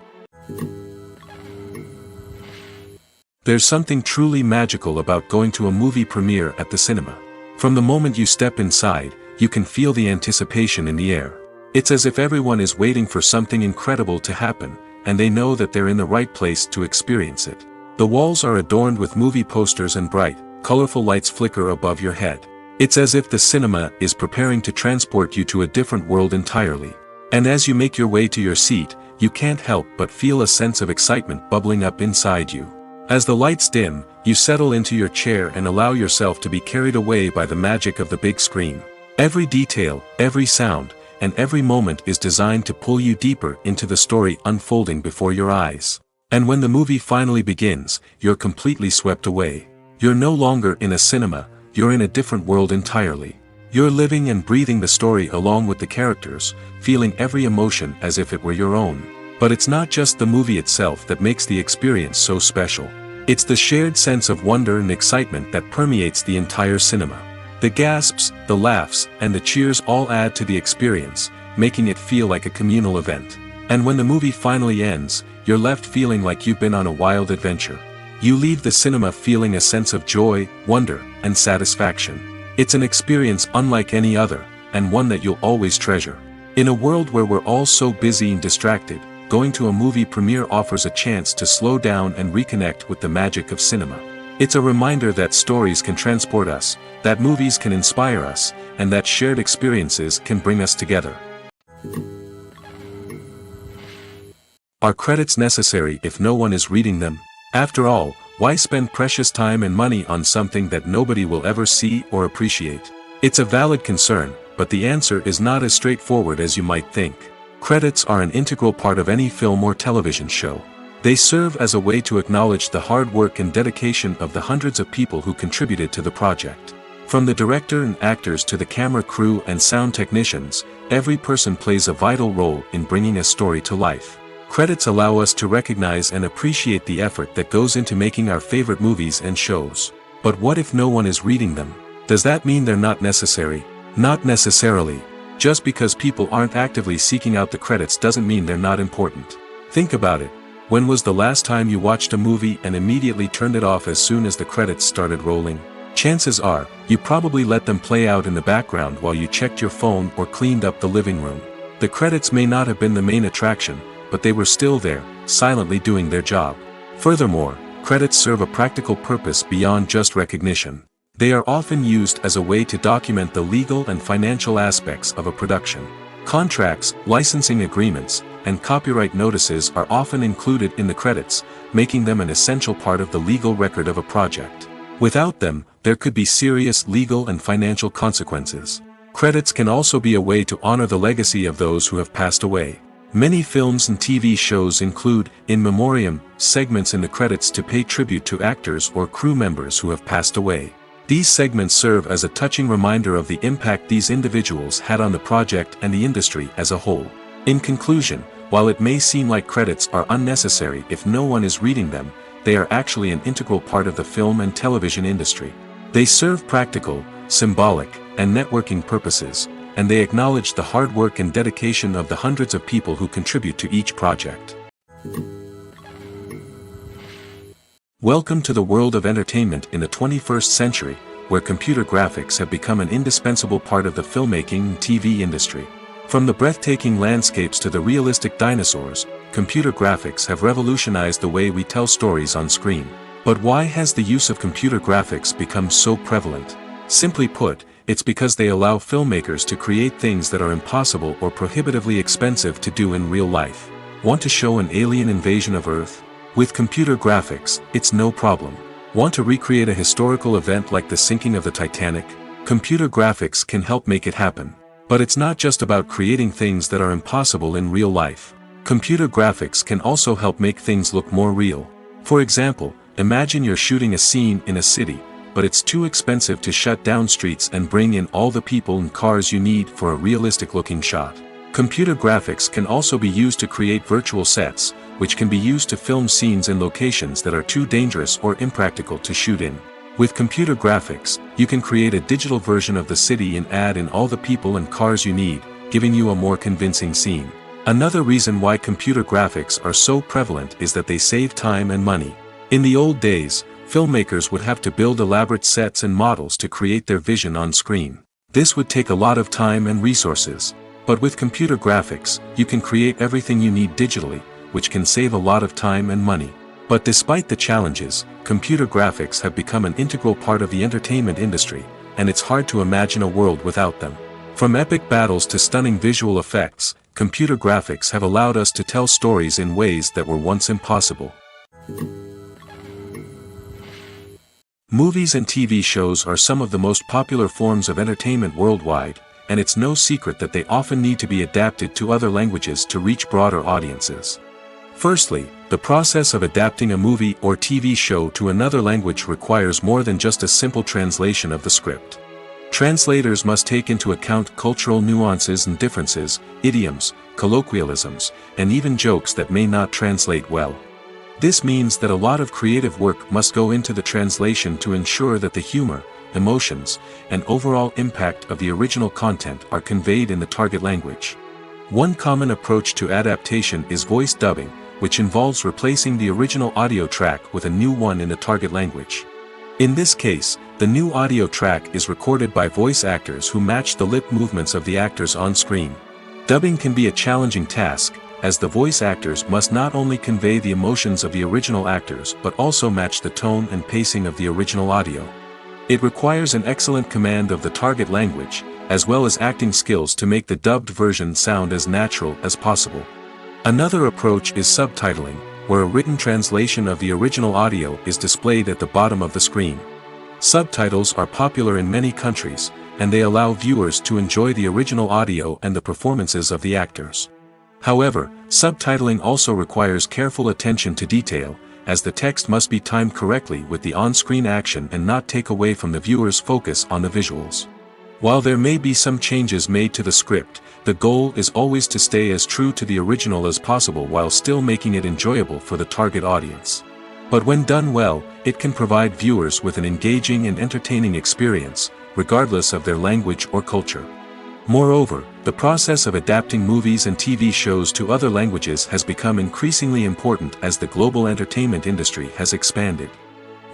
There's something truly magical about going to a movie premiere at the cinema. From the moment you step inside, you can feel the anticipation in the air. It's as if everyone is waiting for something incredible to happen, and they know that they're in the right place to experience it. The walls are adorned with movie posters and bright, colorful lights flicker above your head. It's as if the cinema is preparing to transport you to a different world entirely. And as you make your way to your seat, you can't help but feel a sense of excitement bubbling up inside you. As the lights dim, you settle into your chair and allow yourself to be carried away by the magic of the big screen. Every detail, every sound, and every moment is designed to pull you deeper into the story unfolding before your eyes. And when the movie finally begins, you're completely swept away. You're no longer in a cinema, you're in a different world entirely. You're living and breathing the story along with the characters, feeling every emotion as if it were your own. But it's not just the movie itself that makes the experience so special. It's the shared sense of wonder and excitement that permeates the entire cinema. The gasps, the laughs, and the cheers all add to the experience, making it feel like a communal event. And when the movie finally ends, you're left feeling like you've been on a wild adventure. You leave the cinema feeling a sense of joy, wonder, and satisfaction. It's an experience unlike any other, and one that you'll always treasure. In a world where we're all so busy and distracted, going to a movie premiere offers a chance to slow down and reconnect with the magic of cinema. It's a reminder that stories can transport us, that movies can inspire us, and that shared experiences can bring us together. Are credits necessary if no one is reading them? After all, why spend precious time and money on something that nobody will ever see or appreciate? It's a valid concern, but the answer is not as straightforward as you might think. Credits are an integral part of any film or television show. They serve as a way to acknowledge the hard work and dedication of the hundreds of people who contributed to the project. From the director and actors to the camera crew and sound technicians, every person plays a vital role in bringing a story to life. Credits allow us to recognize and appreciate the effort that goes into making our favorite movies and shows. But what if no one is reading them? Does that mean they're not necessary? Not necessarily. Just because people aren't actively seeking out the credits doesn't mean they're not important. Think about it. When was the last time you watched a movie and immediately turned it off as soon as the credits started rolling? Chances are, you probably let them play out in the background while you checked your phone or cleaned up the living room. The credits may not have been the main attraction, but they were still there, silently doing their job. Furthermore, credits serve a practical purpose beyond just recognition. They are often used as a way to document the legal and financial aspects of a production. Contracts, licensing agreements, and copyright notices are often included in the credits, making them an essential part of the legal record of a project. Without them, there could be serious legal and financial consequences. Credits can also be a way to honor the legacy of those who have passed away. Many films and TV shows include, in memoriam, segments in the credits to pay tribute to actors or crew members who have passed away. These segments serve as a touching reminder of the impact these individuals had on the project and the industry as a whole. In conclusion, while it may seem like credits are unnecessary if no one is reading them, they are actually an integral part of the film and television industry. They serve practical, symbolic, and networking purposes, and they acknowledge the hard work and dedication of the hundreds of people who contribute to each project. Welcome to the world of entertainment in the 21st century, where computer graphics have become an indispensable part of the filmmaking and TV industry. From the breathtaking landscapes to the realistic dinosaurs, computer graphics have revolutionized the way we tell stories on screen. But why has the use of computer graphics become so prevalent? Simply put, it's because they allow filmmakers to create things that are impossible or prohibitively expensive to do in real life. Want to show an alien invasion of Earth? With computer graphics, it's no problem. Want to recreate a historical event like the sinking of the Titanic? Computer graphics can help make it happen. But it's not just about creating things that are impossible in real life. Computer graphics can also help make things look more real. For example, imagine you're shooting a scene in a city, but it's too expensive to shut down streets and bring in all the people and cars you need for a realistic-looking shot. Computer graphics can also be used to create virtual sets, which can be used to film scenes in locations that are too dangerous or impractical to shoot in. With computer graphics, you can create a digital version of the city and add in all the people and cars you need, giving you a more convincing scene. Another reason why computer graphics are so prevalent is that they save time and money. In the old days, filmmakers would have to build elaborate sets and models to create their vision on screen. This would take a lot of time and resources. But with computer graphics, you can create everything you need digitally, which can save a lot of time and money. But despite the challenges, computer graphics have become an integral part of the entertainment industry, and it's hard to imagine a world without them. From epic battles to stunning visual effects, computer graphics have allowed us to tell stories in ways that were once impossible. Movies and TV shows are some of the most popular forms of entertainment worldwide, and it's no secret that they often need to be adapted to other languages to reach broader audiences. Firstly, the process of adapting a movie or TV show to another language requires more than just a simple translation of the script. Translators must take into account cultural nuances and differences, idioms, colloquialisms, and even jokes that may not translate well. This means that a lot of creative work must go into the translation to ensure that the humor, emotions, and overall impact of the original content are conveyed in the target language. One common approach to adaptation is voice dubbing, which involves replacing the original audio track with a new one in the target language. In this case, the new audio track is recorded by voice actors who match the lip movements of the actors on screen. Dubbing can be a challenging task, as the voice actors must not only convey the emotions of the original actors but also match the tone and pacing of the original audio. It requires an excellent command of the target language, as well as acting skills to make the dubbed version sound as natural as possible. Another approach is subtitling, where a written translation of the original audio is displayed at the bottom of the screen. Subtitles are popular in many countries, and they allow viewers to enjoy the original audio and the performances of the actors. However, subtitling also requires careful attention to detail, as the text must be timed correctly with the on-screen action and not take away from the viewer's focus on the visuals. While there may be some changes made to the script, the goal is always to stay as true to the original as possible while still making it enjoyable for the target audience. But when done well, it can provide viewers with an engaging and entertaining experience, regardless of their language or culture. Moreover, the process of adapting movies and TV shows to other languages has become increasingly important as the global entertainment industry has expanded.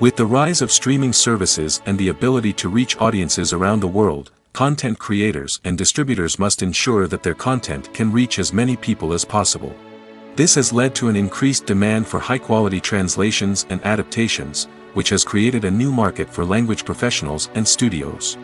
With the rise of streaming services and the ability to reach audiences around the world, content creators and distributors must ensure that their content can reach as many people as possible. This has led to an increased demand for high-quality translations and adaptations, which has created a new market for language professionals and studios.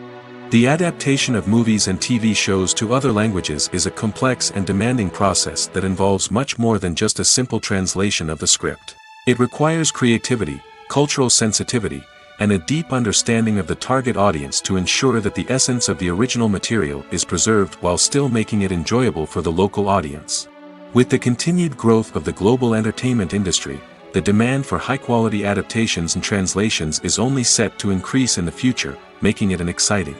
The adaptation of movies and TV shows to other languages is a complex and demanding process that involves much more than just a simple translation of the script. It requires creativity, cultural sensitivity, and a deep understanding of the target audience to ensure that the essence of the original material is preserved while still making it enjoyable for the local audience. With the continued growth of the global entertainment industry, the demand for high-quality adaptations and translations is only set to increase in the future, making it an exciting.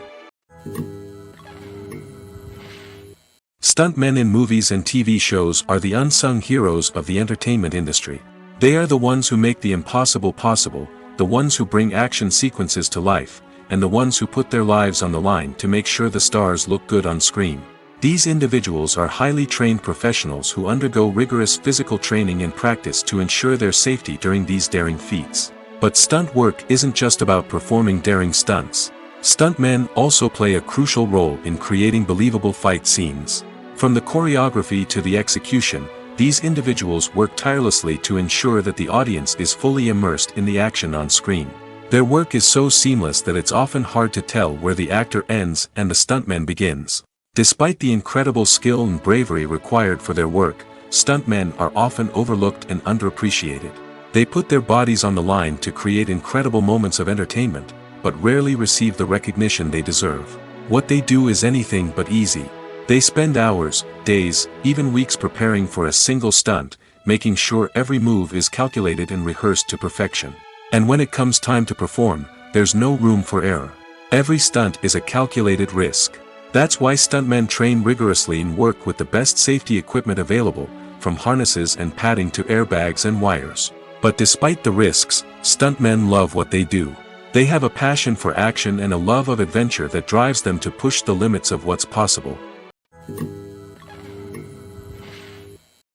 Stuntmen in movies and TV shows are the unsung heroes of the entertainment industry. They are the ones who make the impossible possible, the ones who bring action sequences to life, and the ones who put their lives on the line to make sure the stars look good on screen. These individuals are highly trained professionals who undergo rigorous physical training and practice to ensure their safety during these daring feats. But stunt work isn't just about performing daring stunts. Stuntmen also play a crucial role in creating believable fight scenes. From the choreography to the execution, these individuals work tirelessly to ensure that the audience is fully immersed in the action on screen. Their work is so seamless that it's often hard to tell where the actor ends and the stuntman begins. Despite the incredible skill and bravery required for their work, stuntmen are often overlooked and underappreciated. They put their bodies on the line to create incredible moments of entertainment, but rarely receive the recognition they deserve. What they do is anything but easy. They spend hours, days, even weeks preparing for a single stunt, making sure every move is calculated and rehearsed to perfection. And when it comes time to perform, there's no room for error. Every stunt is a calculated risk. That's why stuntmen train rigorously and work with the best safety equipment available, from harnesses and padding to airbags and wires. But despite the risks, stuntmen love what they do. They have a passion for action and a love of adventure that drives them to push the limits of what's possible.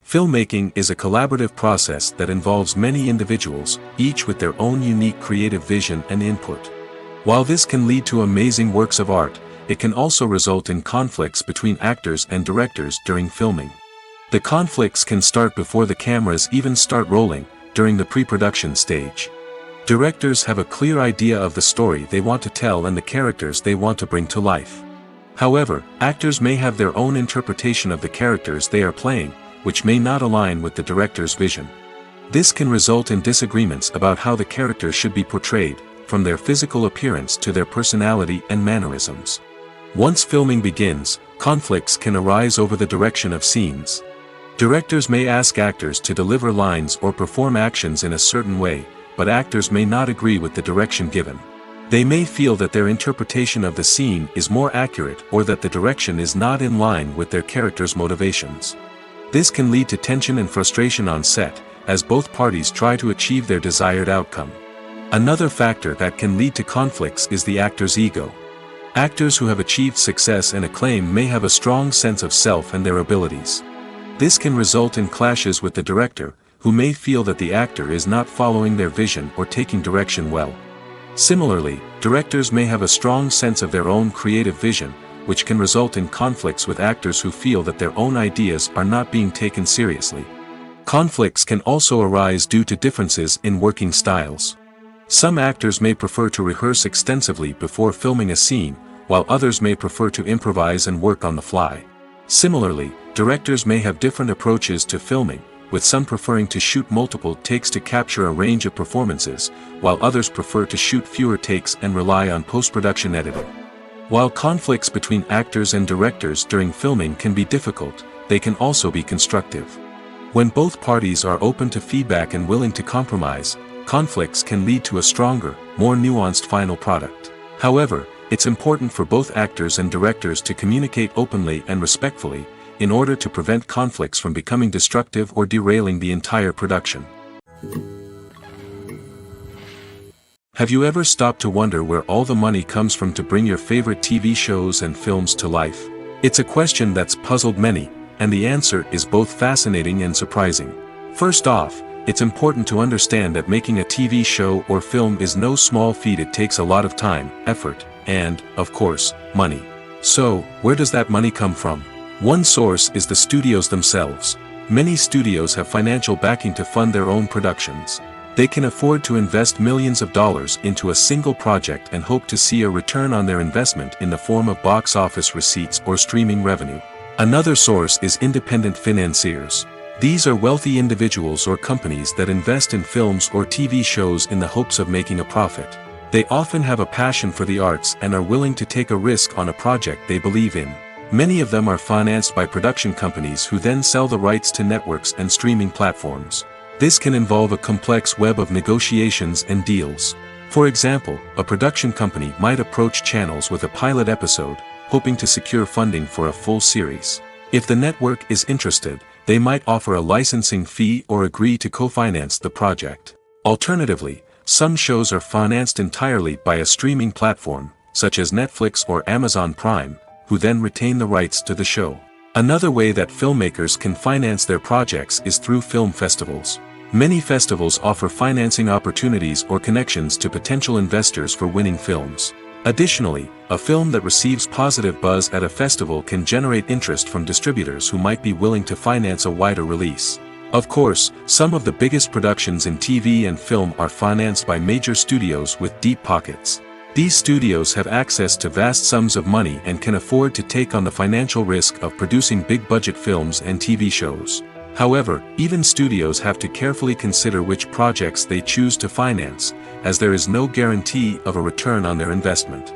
Filmmaking is a collaborative process that involves many individuals, each with their own unique creative vision and input. While this can lead to amazing works of art, it can also result in conflicts between actors and directors during filming. The conflicts can start before the cameras even start rolling, during the pre-production stage. Directors have a clear idea of the story they want to tell and the characters they want to bring to life. However, actors may have their own interpretation of the characters they are playing, which may not align with the director's vision. This can result in disagreements about how the characters should be portrayed, from their physical appearance to their personality and mannerisms. Once filming begins, conflicts can arise over the direction of scenes. Directors may ask actors to deliver lines or perform actions in a certain way, but actors may not agree with the direction given. They may feel that their interpretation of the scene is more accurate or that the direction is not in line with their character's motivations. This can lead to tension and frustration on set, as both parties try to achieve their desired outcome. Another factor that can lead to conflicts is the actor's ego. Actors who have achieved success and acclaim may have a strong sense of self and their abilities. This can result in clashes with the director, who may feel that the actor is not following their vision or taking direction well. Similarly, directors may have a strong sense of their own creative vision, which can result in conflicts with actors who feel that their own ideas are not being taken seriously. Conflicts can also arise due to differences in working styles. Some actors may prefer to rehearse extensively before filming a scene, while others may prefer to improvise and work on the fly. Similarly, directors may have different approaches to filming, with some preferring to shoot multiple takes to capture a range of performances, while others prefer to shoot fewer takes and rely on post-production editing. While conflicts between actors and directors during filming can be difficult, they can also be constructive. When both parties are open to feedback and willing to compromise, conflicts can lead to a stronger, more nuanced final product. However, it's important for both actors and directors to communicate openly and respectfully, in order to prevent conflicts from becoming destructive or derailing the entire production. Have you ever stopped to wonder where all the money comes from to bring your favorite TV shows and films to life? It's a question that's puzzled many, and the answer is both fascinating and surprising. First off, it's important to understand that making a TV show or film is no small feat. It takes a lot of time, effort, and, of course, money. So, where does that money come from? One source is the studios themselves. Many studios have financial backing to fund their own productions. They can afford to invest millions of dollars into a single project and hope to see a return on their investment in the form of box office receipts or streaming revenue. Another source is independent financiers. These are wealthy individuals or companies that invest in films or TV shows in the hopes of making a profit. They often have a passion for the arts and are willing to take a risk on a project they believe in. Many of them are financed by production companies who then sell the rights to networks and streaming platforms. This can involve a complex web of negotiations and deals. For example, a production company might approach channels with a pilot episode, hoping to secure funding for a full series. If the network is interested, they might offer a licensing fee or agree to co-finance the project. Alternatively, some shows are financed entirely by a streaming platform, such as Netflix or Amazon Prime, who then retain the rights to the show. Another way that filmmakers can finance their projects is through film festivals. Many festivals offer financing opportunities or connections to potential investors for winning films. Additionally, a film that receives positive buzz at a festival can generate interest from distributors who might be willing to finance a wider release. Of course, some of the biggest productions in TV and film are financed by major studios with deep pockets. These studios have access to vast sums of money and can afford to take on the financial risk of producing big-budget films and TV shows. However, even studios have to carefully consider which projects they choose to finance, as there is no guarantee of a return on their investment.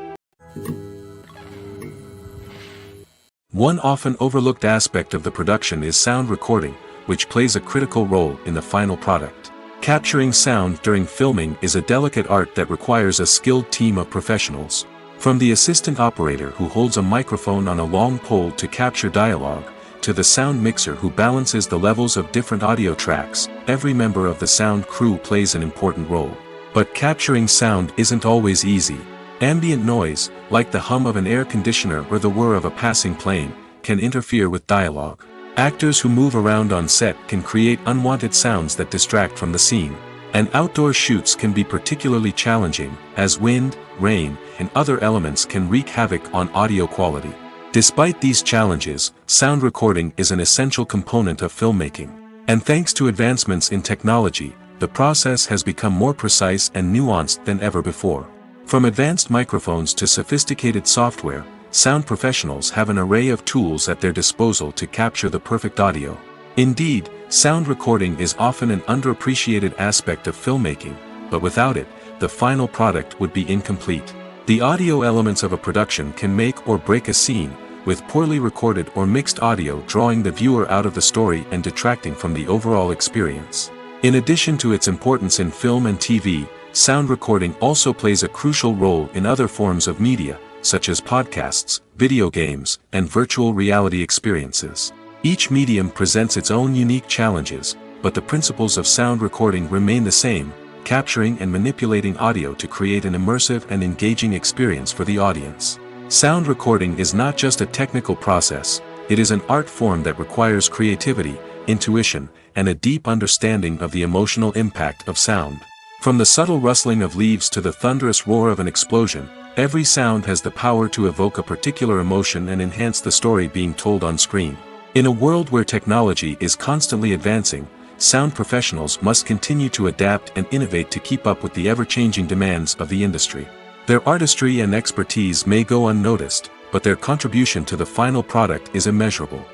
One often overlooked aspect of the production is sound recording, which plays a critical role in the final product. Capturing sound during filming is a delicate art that requires a skilled team of professionals. From the assistant operator who holds a microphone on a long pole to capture dialogue, to the sound mixer who balances the levels of different audio tracks, every member of the sound crew plays an important role. But capturing sound isn't always easy. Ambient noise, like the hum of an air conditioner or the whir of a passing plane, can interfere with dialogue. Actors who move around on set can create unwanted sounds that distract from the scene. And outdoor shoots can be particularly challenging, as wind, rain, and other elements can wreak havoc on audio quality. Despite these challenges, sound recording is an essential component of filmmaking. And thanks to advancements in technology, the process has become more precise and nuanced than ever before. From advanced microphones to sophisticated software, sound professionals have an array of tools at their disposal to capture the perfect audio. Indeed, sound recording is often an underappreciated aspect of filmmaking, but without it, the final product would be incomplete. The audio elements of a production can make or break a scene, with poorly recorded or mixed audio drawing the viewer out of the story and detracting from the overall experience. In addition to its importance in film and TV, sound recording also plays a crucial role in other forms of media, such as podcasts, video games, and virtual reality experiences. Each medium presents its own unique challenges, but the principles of sound recording remain the same, capturing and manipulating audio to create an immersive and engaging experience for the audience. Sound recording is not just a technical process, it is an art form that requires creativity, intuition, and a deep understanding of the emotional impact of sound. From the subtle rustling of leaves to the thunderous roar of an explosion, every sound has the power to evoke a particular emotion and enhance the story being told on screen. In a world where technology is constantly advancing, sound professionals must continue to adapt and innovate to keep up with the ever-changing demands of the industry. Their artistry and expertise may go unnoticed, but their contribution to the final product is immeasurable.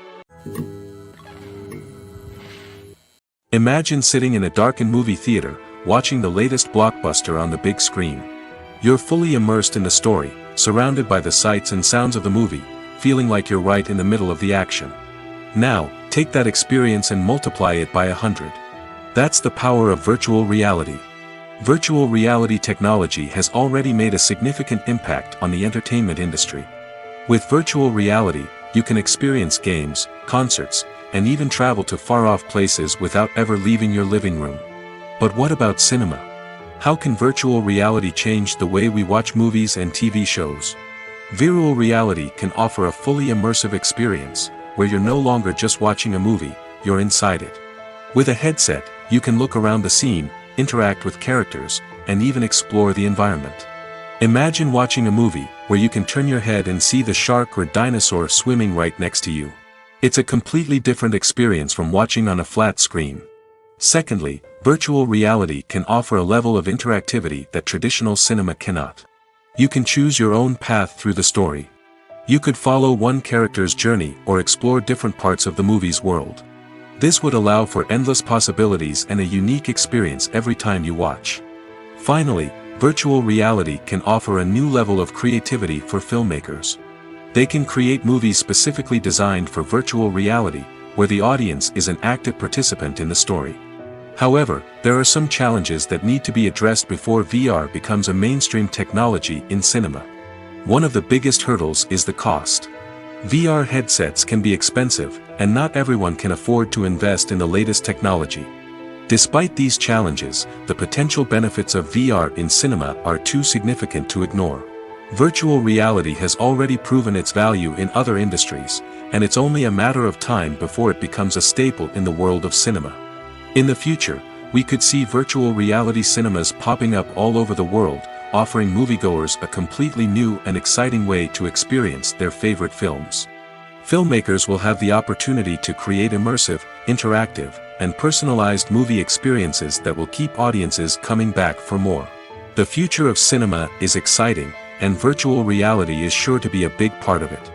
Imagine sitting in a darkened movie theater, watching the latest blockbuster on the big screen. You're fully immersed in the story, surrounded by the sights and sounds of the movie, feeling like you're right in the middle of the action. Now, take that experience and multiply it by 100. That's the power of virtual reality. Virtual reality technology has already made a significant impact on the entertainment industry. With virtual reality, you can experience games, concerts, and even travel to far-off places without ever leaving your living room. But what about cinema? How can virtual reality change the way we watch movies and TV shows? Virtual reality can offer a fully immersive experience, where you're no longer just watching a movie, you're inside it. With a headset, you can look around the scene, interact with characters, and even explore the environment. Imagine watching a movie, where you can turn your head and see the shark or dinosaur swimming right next to you. It's a completely different experience from watching on a flat screen. Secondly, virtual reality can offer a level of interactivity that traditional cinema cannot. You can choose your own path through the story. You could follow one character's journey or explore different parts of the movie's world. This would allow for endless possibilities and a unique experience every time you watch. Finally, virtual reality can offer a new level of creativity for filmmakers. They can create movies specifically designed for virtual reality, where the audience is an active participant in the story. However, there are some challenges that need to be addressed before VR becomes a mainstream technology in cinema. One of the biggest hurdles is the cost. VR headsets can be expensive, and not everyone can afford to invest in the latest technology. Despite these challenges, the potential benefits of VR in cinema are too significant to ignore. Virtual reality has already proven its value in other industries, and it's only a matter of time before it becomes a staple in the world of cinema. In the future, we could see virtual reality cinemas popping up all over the world, offering moviegoers a completely new and exciting way to experience their favorite films. Filmmakers will have the opportunity to create immersive, interactive, and personalized movie experiences that will keep audiences coming back for more. The future of cinema is exciting, and virtual reality is sure to be a big part of it.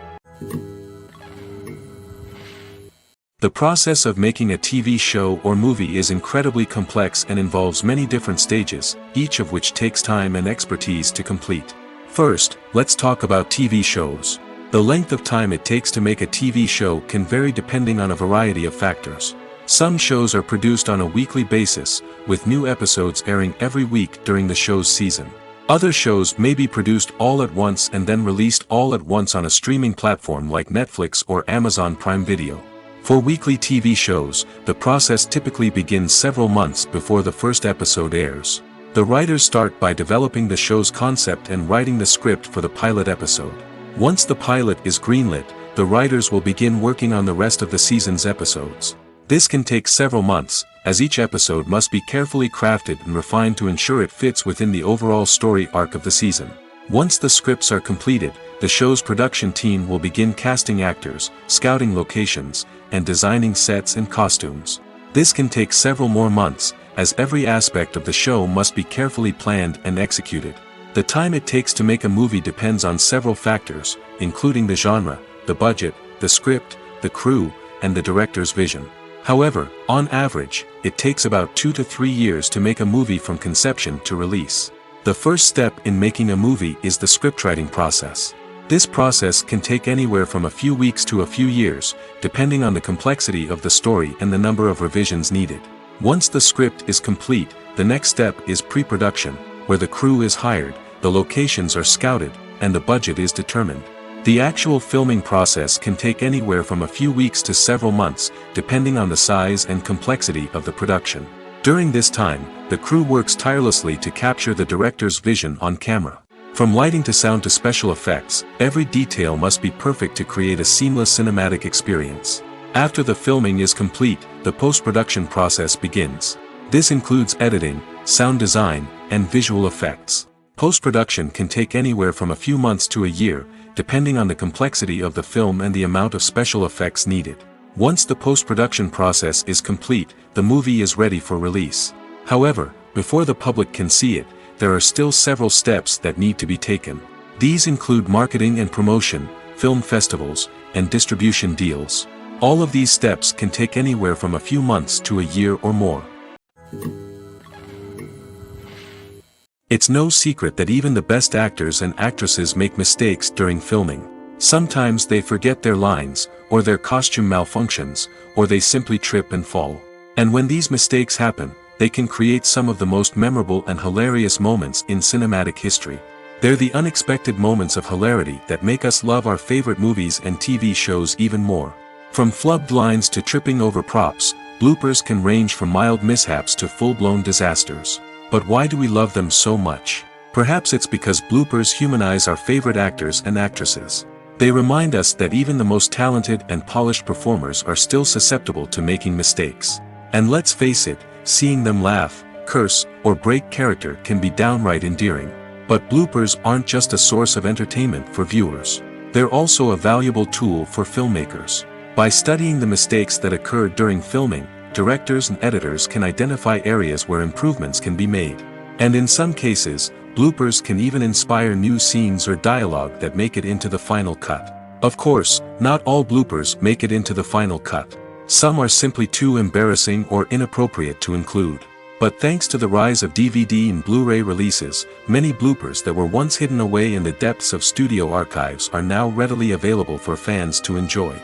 The process of making a TV show or movie is incredibly complex and involves many different stages, each of which takes time and expertise to complete. First, let's talk about TV shows. The length of time it takes to make a TV show can vary depending on a variety of factors. Some shows are produced on a weekly basis, with new episodes airing every week during the show's season. Other shows may be produced all at once and then released all at once on a streaming platform like Netflix or Amazon Prime Video. For weekly TV shows, the process typically begins several months before the first episode airs. The writers start by developing the show's concept and writing the script for the pilot episode. Once the pilot is greenlit, the writers will begin working on the rest of the season's episodes. This can take several months, as each episode must be carefully crafted and refined to ensure it fits within the overall story arc of the season. Once the scripts are completed, the show's production team will begin casting actors, scouting locations, and designing sets and costumes. This can take several more months, as every aspect of the show must be carefully planned and executed. The time it takes to make a movie depends on several factors, including the genre, the budget, the script, the crew, and the director's vision. However, on average, it takes about 2 to 3 years to make a movie from conception to release. The first step in making a movie is the scriptwriting process. This process can take anywhere from a few weeks to a few years, depending on the complexity of the story and the number of revisions needed. Once the script is complete, the next step is pre-production, where the crew is hired, the locations are scouted, and the budget is determined. The actual filming process can take anywhere from a few weeks to several months, depending on the size and complexity of the production. During this time, the crew works tirelessly to capture the director's vision on camera. From lighting to sound to special effects, every detail must be perfect to create a seamless cinematic experience. After the filming is complete, the post-production process begins. This includes editing, sound design, and visual effects. Post-production can take anywhere from a few months to a year, depending on the complexity of the film and the amount of special effects needed. Once the post-production process is complete, the movie is ready for release. However, before the public can see it, there are still several steps that need to be taken. These include marketing and promotion, film festivals, and distribution deals. All of these steps can take anywhere from a few months to a year or more. It's no secret that even the best actors and actresses make mistakes during filming. Sometimes they forget their lines, or their costume malfunctions, or they simply trip and fall. And when these mistakes happen, they can create some of the most memorable and hilarious moments in cinematic history. They're the unexpected moments of hilarity that make us love our favorite movies and TV shows even more. From flubbed lines to tripping over props, bloopers can range from mild mishaps to full-blown disasters. But why do we love them so much? Perhaps it's because bloopers humanize our favorite actors and actresses. They remind us that even the most talented and polished performers are still susceptible to making mistakes. And let's face it, seeing them laugh, curse, or break character can be downright endearing. But bloopers aren't just a source of entertainment for viewers. They're also a valuable tool for filmmakers. By studying the mistakes that occurred during filming, directors and editors can identify areas where improvements can be made. And in some cases, bloopers can even inspire new scenes or dialogue that make it into the final cut. Of course, not all bloopers make it into the final cut. Some are simply too embarrassing or inappropriate to include. But thanks to the rise of DVD and Blu-ray releases, many bloopers that were once hidden away in the depths of studio archives are now readily available for fans to enjoy.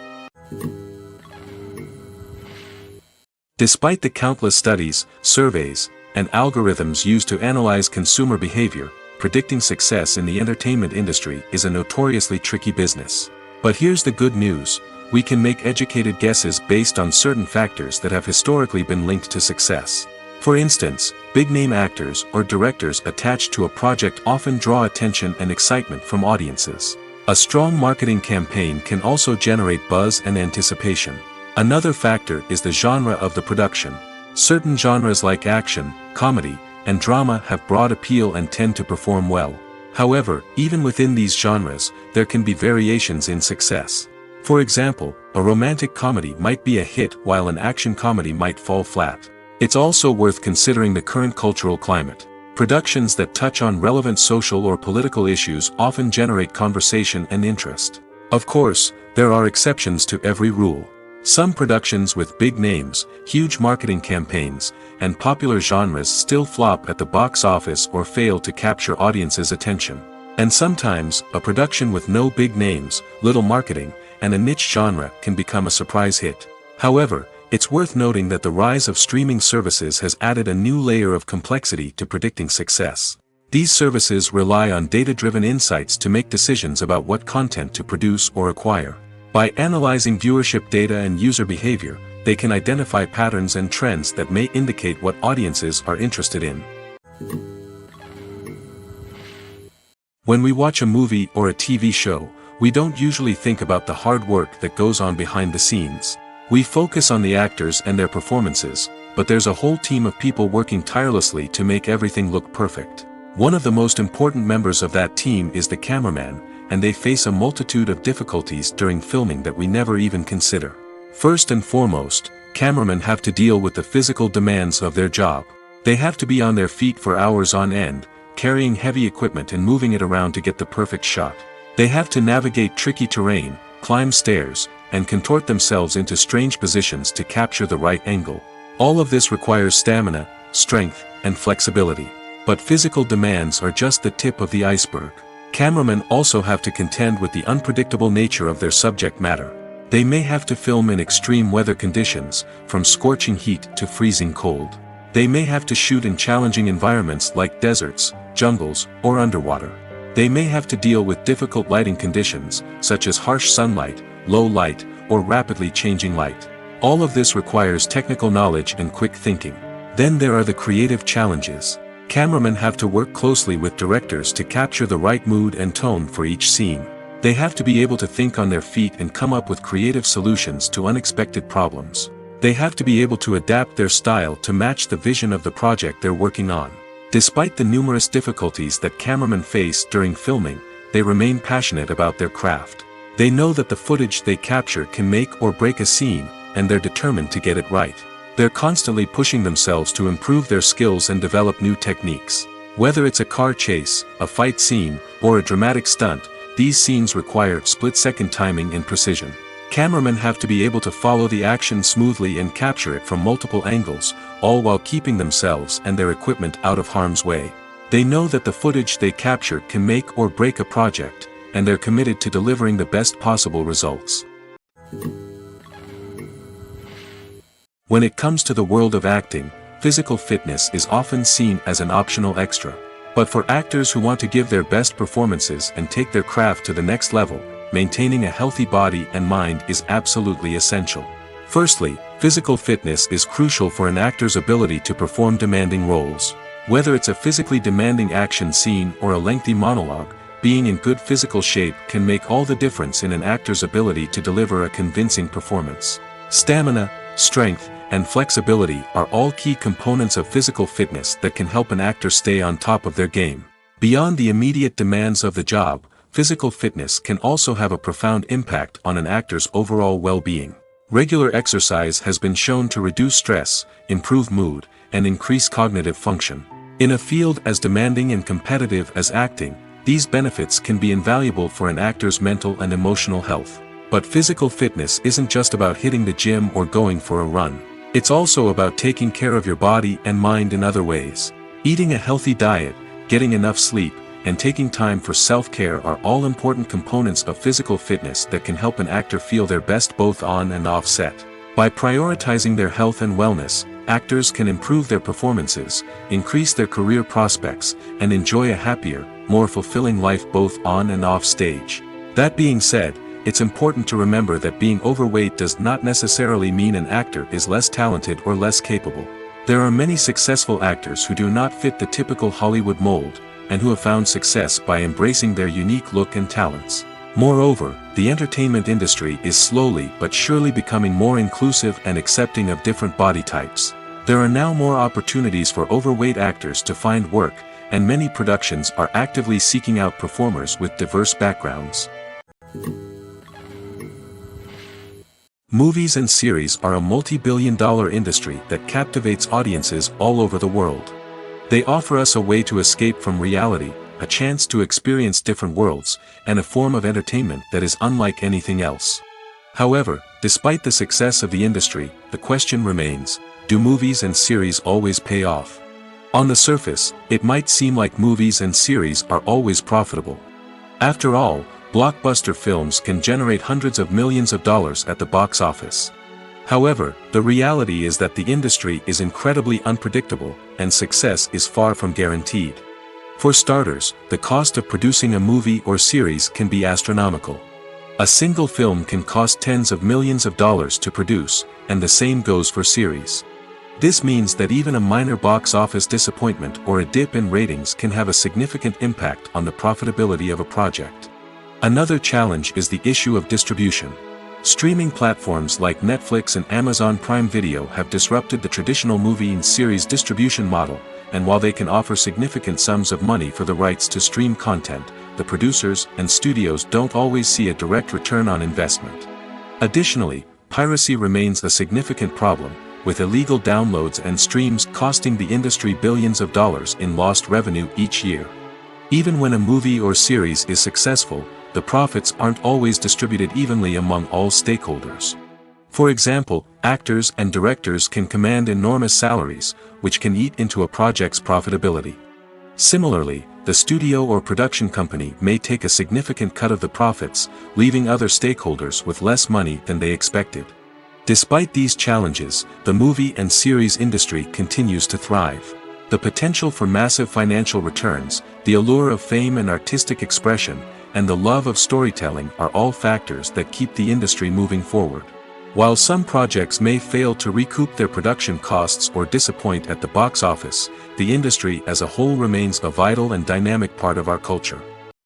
Despite the countless studies, surveys, and algorithms used to analyze consumer behavior, predicting success in the entertainment industry is a notoriously tricky business. But here's the good news. We can make educated guesses based on certain factors that have historically been linked to success. For instance, big-name actors or directors attached to a project often draw attention and excitement from audiences. A strong marketing campaign can also generate buzz and anticipation. Another factor is the genre of the production. Certain genres like action, comedy, and drama have broad appeal and tend to perform well. However, even within these genres, there can be variations in success. For example, a romantic comedy might be a hit while an action comedy might fall flat. It's also worth considering the current cultural climate. Productions that touch on relevant social or political issues often generate conversation and interest. Of course, there are exceptions to every rule. Some productions with big names, huge marketing campaigns, and popular genres still flop at the box office or fail to capture audiences' attention. And sometimes, a production with no big names, little marketing, and a niche genre can become a surprise hit. However, it's worth noting that the rise of streaming services has added a new layer of complexity to predicting success. These services rely on data-driven insights to make decisions about what content to produce or acquire. By analyzing viewership data and user behavior, they can identify patterns and trends that may indicate what audiences are interested in. When we watch a movie or a TV show, we don't usually think about the hard work that goes on behind the scenes. We focus on the actors and their performances, but there's a whole team of people working tirelessly to make everything look perfect. One of the most important members of that team is the cameraman, and they face a multitude of difficulties during filming that we never even consider. First and foremost, cameramen have to deal with the physical demands of their job. They have to be on their feet for hours on end, carrying heavy equipment and moving it around to get the perfect shot. They have to navigate tricky terrain, climb stairs, and contort themselves into strange positions to capture the right angle. All of this requires stamina, strength, and flexibility. But physical demands are just the tip of the iceberg. Cameramen also have to contend with the unpredictable nature of their subject matter. They may have to film in extreme weather conditions, from scorching heat to freezing cold. They may have to shoot in challenging environments like deserts, jungles, or underwater. They may have to deal with difficult lighting conditions, such as harsh sunlight, low light, or rapidly changing light. All of this requires technical knowledge and quick thinking. Then there are the creative challenges. Cameramen have to work closely with directors to capture the right mood and tone for each scene. They have to be able to think on their feet and come up with creative solutions to unexpected problems. They have to be able to adapt their style to match the vision of the project they're working on. Despite the numerous difficulties that cameramen face during filming, they remain passionate about their craft. They know that the footage they capture can make or break a scene, and they're determined to get it right. They're constantly pushing themselves to improve their skills and develop new techniques. Whether it's a car chase, a fight scene, or a dramatic stunt, these scenes require split-second timing and precision. Cameramen have to be able to follow the action smoothly and capture it from multiple angles, all while keeping themselves and their equipment out of harm's way. They know that the footage they capture can make or break a project, and they're committed to delivering the best possible results. When it comes to the world of acting, physical fitness is often seen as an optional extra. But for actors who want to give their best performances and take their craft to the next level, maintaining a healthy body and mind is absolutely essential. Firstly, physical fitness is crucial for an actor's ability to perform demanding roles. Whether it's a physically demanding action scene or a lengthy monologue, being in good physical shape can make all the difference in an actor's ability to deliver a convincing performance. Stamina, strength, and flexibility are all key components of physical fitness that can help an actor stay on top of their game. Beyond the immediate demands of the job, physical fitness can also have a profound impact on an actor's overall well-being. Regular exercise has been shown to reduce stress, improve mood, and increase cognitive function. In a field as demanding and competitive as acting, these benefits can be invaluable for an actor's mental and emotional health. But physical fitness isn't just about hitting the gym or going for a run. It's also about taking care of your body and mind in other ways. Eating a healthy diet, getting enough sleep, and taking time for self-care are all important components of physical fitness that can help an actor feel their best both on and off set. By prioritizing their health and wellness, actors can improve their performances, increase their career prospects, and enjoy a happier, more fulfilling life both on and off stage. That being said, it's important to remember that being overweight does not necessarily mean an actor is less talented or less capable. There are many successful actors who do not fit the typical Hollywood mold, and who have found success by embracing their unique look and talents. Moreover, the entertainment industry is slowly but surely becoming more inclusive and accepting of different body types. There are now more opportunities for overweight actors to find work, and many productions are actively seeking out performers with diverse backgrounds. Movies and series are a multi-billion-dollar industry that captivates audiences all over the world. They offer us a way to escape from reality, a chance to experience different worlds, and a form of entertainment that is unlike anything else. However, despite the success of the industry, the question remains, do movies and series always pay off? On the surface, it might seem like movies and series are always profitable. After all, blockbuster films can generate hundreds of millions of dollars at the box office. However, the reality is that the industry is incredibly unpredictable, and success is far from guaranteed. For starters, the cost of producing a movie or series can be astronomical. A single film can cost tens of millions of dollars to produce, and the same goes for series. This means that even a minor box office disappointment or a dip in ratings can have a significant impact on the profitability of a project. Another challenge is the issue of distribution. Streaming platforms like Netflix and Amazon Prime Video have disrupted the traditional movie and series distribution model, and while they can offer significant sums of money for the rights to stream content, the producers and studios don't always see a direct return on investment. Additionally, piracy remains a significant problem, with illegal downloads and streams costing the industry billions of dollars in lost revenue each year. Even when a movie or series is successful, the profits aren't always distributed evenly among all stakeholders. For example, actors and directors can command enormous salaries, which can eat into a project's profitability. Similarly, the studio or production company may take a significant cut of the profits, leaving other stakeholders with less money than they expected. Despite these challenges, the movie and series industry continues to thrive. The potential for massive financial returns, the allure of fame and artistic expression, and the love of storytelling are all factors that keep the industry moving forward. While some projects may fail to recoup their production costs or disappoint at the box office, the industry as a whole remains a vital and dynamic part of our culture.